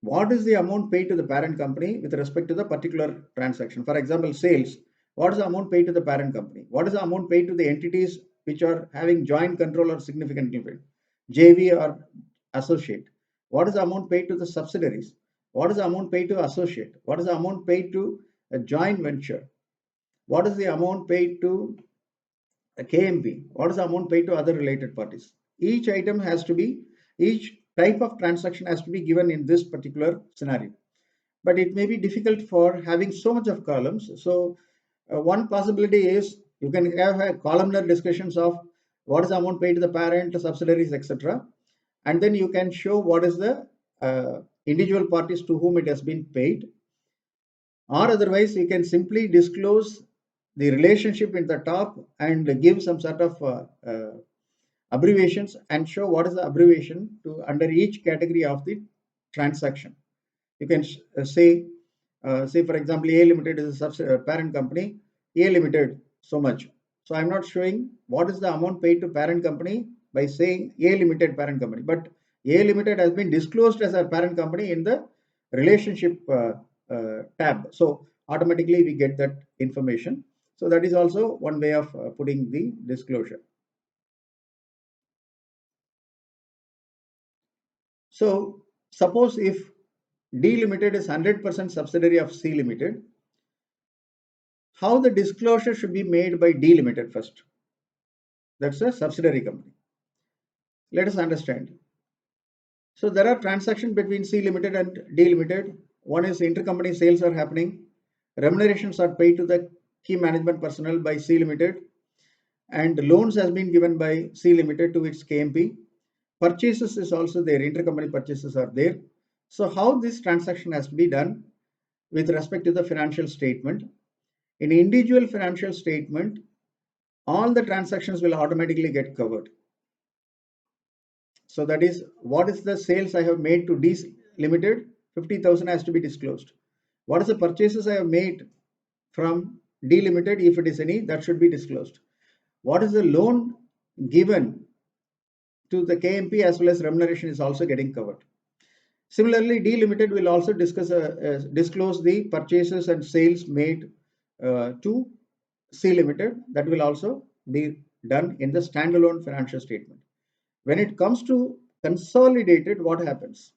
What is the amount paid to the parent company with respect to the particular transaction? For example, sales. What is the amount paid to the parent company? What is the amount paid to the entities which are having joint control or significant influence? JV or associate. What is the amount paid to the subsidiaries? What is the amount paid to associate? What is the amount paid to a joint venture? What is the amount paid to a KMP? What is the amount paid to other related parties? Each item has to be, each type of transaction has to be given in this particular scenario. But it may be difficult for having so much of columns. So one possibility is you can have a columnar discussions of what is the amount paid to the parent, subsidiaries, etc. And then you can show what is the individual parties to whom it has been paid. Or otherwise, you can simply disclose the relationship in the top and give some sort of abbreviations and show what is the abbreviation to under each category of the transaction. You can say for example, A Limited is a parent company, A Limited so much. So I'm not showing what is the amount paid to parent company by saying A Limited parent company, but A Limited has been disclosed as a parent company in the relationship tab. So automatically we get that information. So that is also one way of putting the disclosure. So suppose if D Limited is 100% subsidiary of C Limited, how the disclosure should be made by D Limited first? That's a subsidiary company. Let us understand. So there are transactions between C Limited and D Limited. One is intercompany sales are happening. Remunerations are paid to the key management personnel by C Limited, and loans has been given by C Limited to its KMP. Purchases is also there. Intercompany purchases are there. So how this transaction has to be done with respect to the financial statement? In individual financial statement, all the transactions will automatically get covered. So that is, what is the sales I have made to D Limited? 50,000 has to be disclosed. What is the purchases I have made from D Limited, if it is any, that should be disclosed. What is the loan given to the KMP as well as remuneration is also getting covered. Similarly, D Limited will also disclose the purchases and sales made to C Limited. That will also be done in the standalone financial statement. When it comes to consolidated, what happens?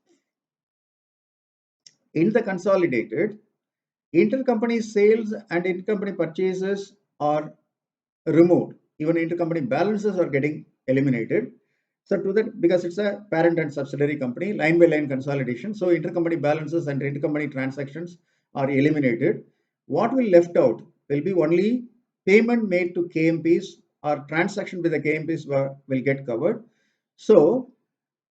In the consolidated, intercompany sales and intercompany purchases are removed. Even intercompany balances are getting eliminated. So to that, because it's a parent and subsidiary company, line by line consolidation. So intercompany balances and intercompany transactions are eliminated. What will left out will be only payment made to KMPs or transaction with the KMPs will get covered. So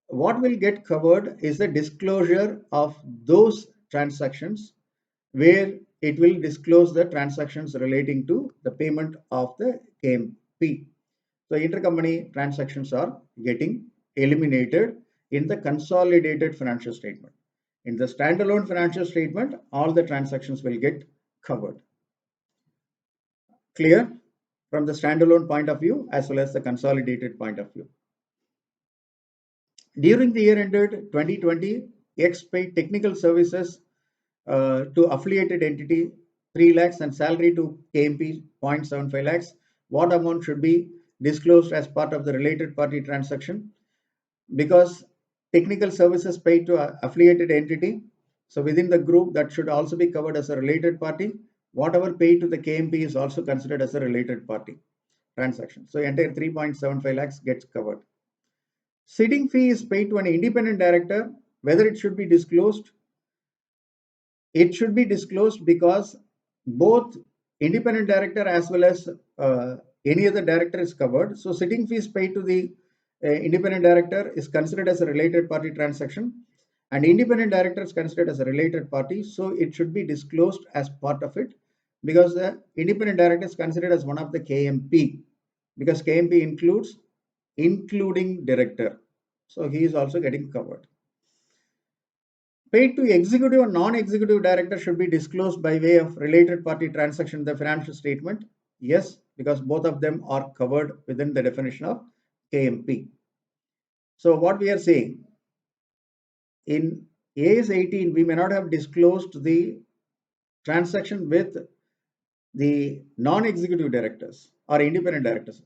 what will get covered is the disclosure of those transactions where it will disclose the transactions relating to the payment of the KMP. So intercompany transactions are getting eliminated in the consolidated financial statement. In the standalone financial statement, all the transactions will get covered. Clear from the standalone point of view as well as the consolidated point of view. During the year ended 2020, X paid technical services to affiliated entity 3 lakhs and salary to KMP 0.75 lakhs. What amount should be disclosed as part of the related party transaction? Because technical services paid to affiliated entity, so within the group that should also be covered as a related party. Whatever paid to the KMP is also considered as a related party transaction. So entire 3.75 lakhs gets covered. Sitting fee is paid to an independent director. Whether it should be disclosed? It should be disclosed because both independent director as well as any other director is covered. So sitting fees paid to the independent director is considered as a related party transaction, and independent director is considered as a related party. So it should be disclosed as part of it because the independent director is considered as one of the KMP, because KMP includes including director. So he is also getting covered. Paid to executive and non-executive director should be disclosed by way of related party transaction in the financial statement. Yes, because both of them are covered within the definition of KMP. So what we are saying, in AS 18, we may not have disclosed the transaction with the non-executive directors or independent directors.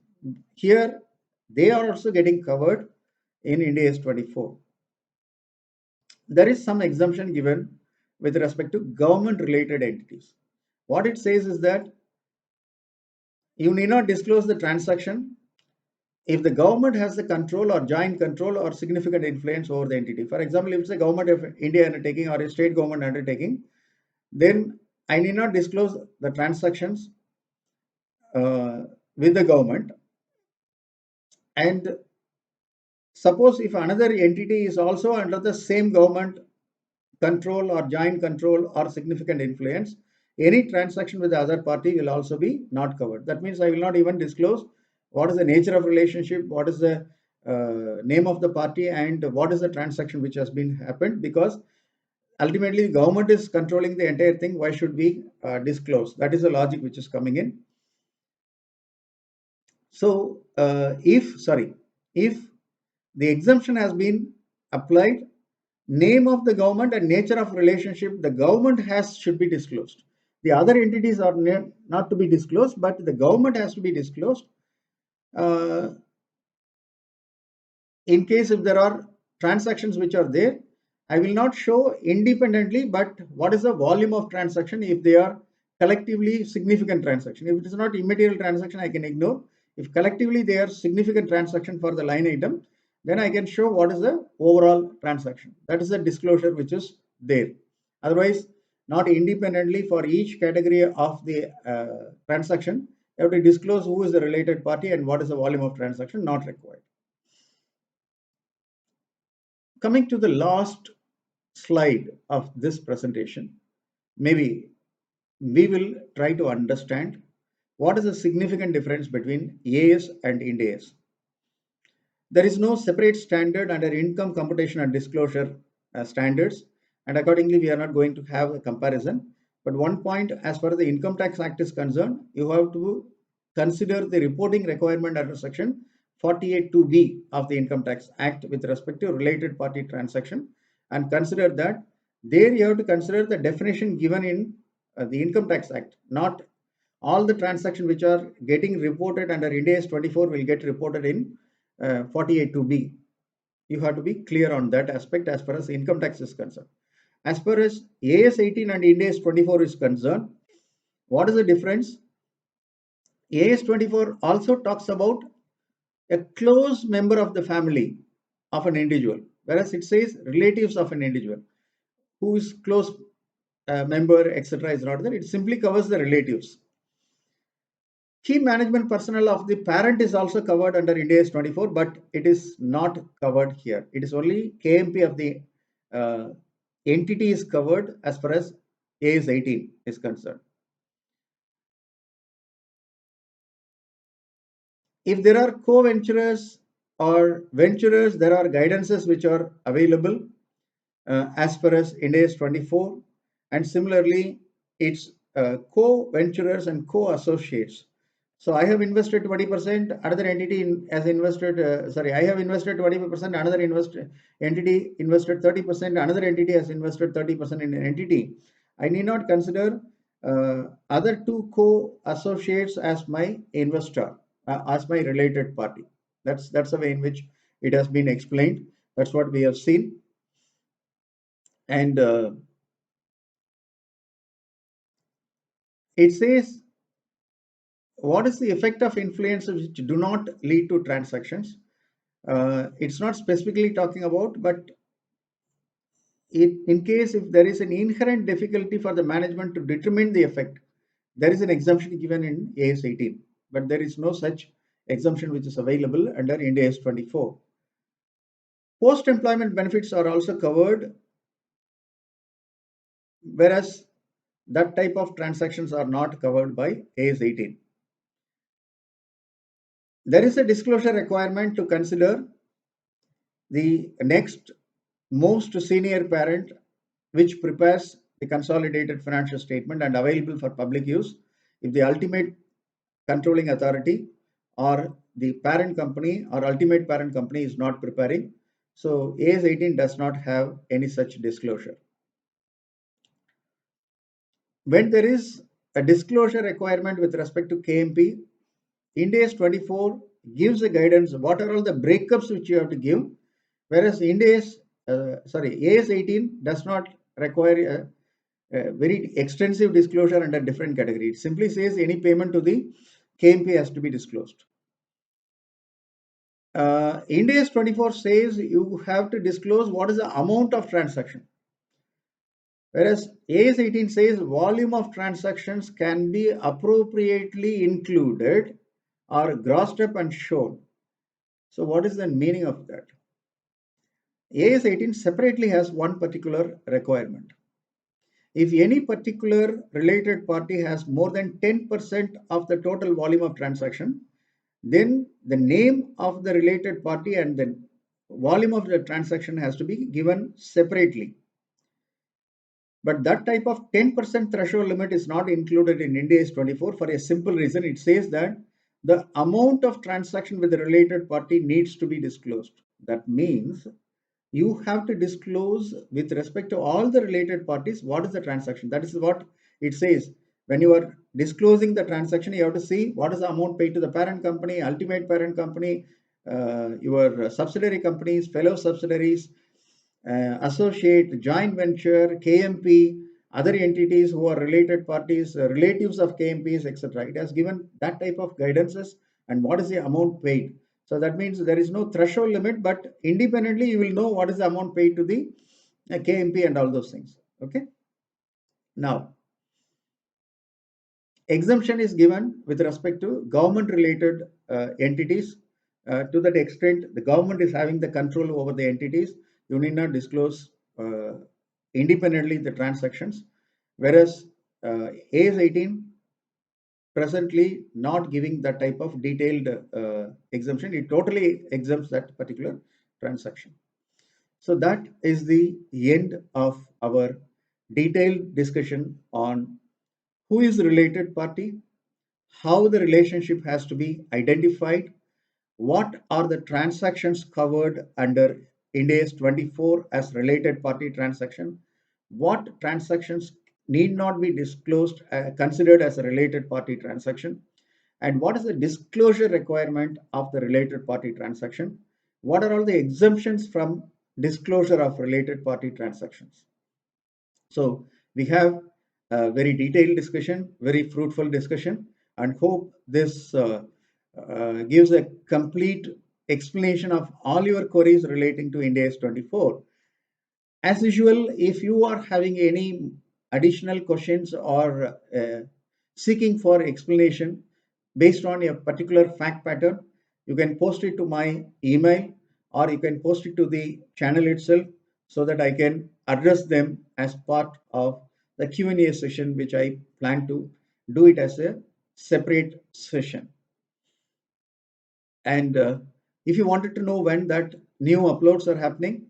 Here, they are also getting covered in Ind AS 24. There is some exemption given with respect to government related entities. What it says is that you need not disclose the transaction if the government has the control or joint control or significant influence over the entity. For example, if it's a government of India undertaking or a state government undertaking, then I need not disclose the transactions with the government. And suppose if another entity is also under the same government control or joint control or significant influence, any transaction with the other party will also be not covered. That means I will not even disclose what is the nature of relationship, what is the name of the party, and what is the transaction which has been happened, because ultimately the government is controlling the entire thing. Why should we disclose? That is the logic which is coming in. So if the exemption has been applied, name of the government and nature of relationship the government has should be disclosed. The other entities are not to be disclosed, but the government has to be disclosed. In case if there are transactions which are there I will not show independently, but what is the volume of transaction if they are collectively significant transaction. If it is not immaterial transaction, I can ignore. If collectively they are significant transaction for the line item, then I can show what is the overall transaction. That is the disclosure which is there. Otherwise, not independently for each category of the transaction, you have to disclose who is the related party and what is the volume of transaction, not required. Coming to the last slide of this presentation, maybe we will try to understand what is the significant difference between AS and Ind AS. There is no separate standard under income computation and disclosure standards, and accordingly we are not going to have a comparison. But one point, as far as the Income Tax Act is concerned, you have to consider the reporting requirement under section 48(2)(b) of the Income Tax Act with respect to related party transaction, and consider that there you have to consider the definition given in the Income Tax Act. Not all the transactions which are getting reported under Ind AS 24 will get reported in 48(2)(b). You have to be clear on that aspect as far as income tax is concerned. As far as AS 18 and Ind AS 24 is concerned, what is the difference? AS 24 also talks about a close member of the family of an individual, whereas it says relatives of an individual. Who is close member, etc. is not there. It simply covers the relatives. Key management personnel of the parent is also covered under Ind AS 24, but it is not covered here. It is only KMP of the entity is covered as far as AS 18 is concerned. If there are co-venturers or venturers, there are guidances which are available as far as Ind AS 24, and similarly it's co-venturers and co-associates. So I have invested 20%, another entity has invested, I have invested 20%, another entity invested 30%, another entity has invested 30% in an entity. I need not consider other two co-associates as my investor, as my related party. That's the way in which it has been explained. That's what we have seen. And it says, what is the effect of influences which do not lead to transactions? It's not specifically talking about, but in case if there is an inherent difficulty for the management to determine the effect, there is an exemption given in AS 18, but there is no such exemption which is available under Ind AS 24. Post-employment benefits are also covered, whereas that type of transactions are not covered by AS 18. There is a disclosure requirement to consider the next most senior parent, which prepares the consolidated financial statement and available for public use if the ultimate controlling authority or the parent company or ultimate parent company is not preparing. So AS 18 does not have any such disclosure. When there is a disclosure requirement with respect to KMP, Ind AS 24 gives a guidance what are all the breakups which you have to give, whereas AS 18 does not require a very extensive disclosure under different category. It simply says any payment to the KMP has to be disclosed. Ind AS 24 says you have to disclose what is the amount of transaction, whereas AS 18 says volume of transactions can be appropriately included or grossed up and shown. So what is the meaning of that? AS 18 separately has one particular requirement. If any particular related party has more than 10% of the total volume of transaction, then the name of the related party and the volume of the transaction has to be given separately. But that type of 10% threshold limit is not included in Ind AS 24 for a simple reason. It says that the amount of transaction with the related party needs to be disclosed. That means you have to disclose with respect to all the related parties what is the transaction. That is what it says. When you are disclosing the transaction, you have to see what is the amount paid to the parent company, ultimate parent company, your subsidiary companies, fellow subsidiaries, associate, joint venture, KMP, other entities who are related parties, relatives of KMPs, etc. It has given that type of guidances and what is the amount paid. So that means there is no threshold limit, but independently you will know what is the amount paid to the KMP and all those things. Okay. Now, exemption is given with respect to government related entities. To that extent, the government is having the control over the entities. You need not disclose independently the transactions, whereas AS 18 presently not giving that type of detailed exemption. It totally exempts that particular transaction. So that is the end of our detailed discussion on who is the related party, how the relationship has to be identified, what are the transactions covered under Ind AS 24 as related party transaction, what transactions need not be disclosed, considered as a related party transaction, and what is the disclosure requirement of the related party transaction, what are all the exemptions from disclosure of related party transactions. So we have a very detailed discussion, very fruitful discussion, and hope this gives a complete explanation of all your queries relating to Ind AS 24. As usual, if you are having any additional questions or seeking for explanation based on a particular fact pattern, you can post it to my email or you can post it to the channel itself so that I can address them as part of the Q&A session, which I plan to do it as a separate session. And if you wanted to know when that new uploads are happening,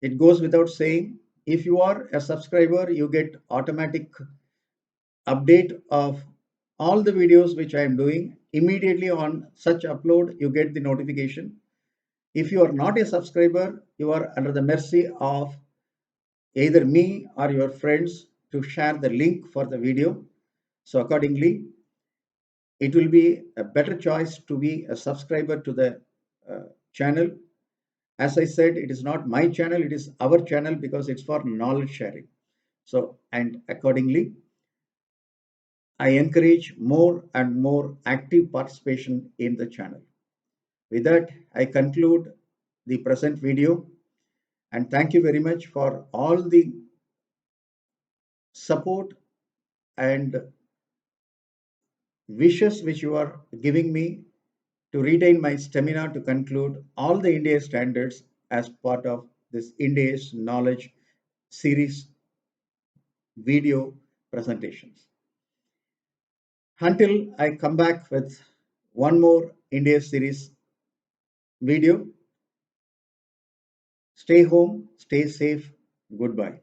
it goes without saying, if you are a subscriber, you get automatic update of all the videos which I am doing. Immediately on such upload, you get the notification. If you are not a subscriber, you are under the mercy of either me or your friends to share the link for the video. So accordingly, it will be a better choice to be a subscriber to the channel. As I said, it is not my channel, it is our channel because it's for knowledge sharing. So, and accordingly, I encourage more and more active participation in the channel. With that, I conclude the present video and thank you very much for all the support and wishes which you are giving me to retain my stamina to conclude all the Ind AS standards as part of this Ind AS knowledge series video presentations. Until I come back with one more Ind AS series video, stay home, stay safe, goodbye.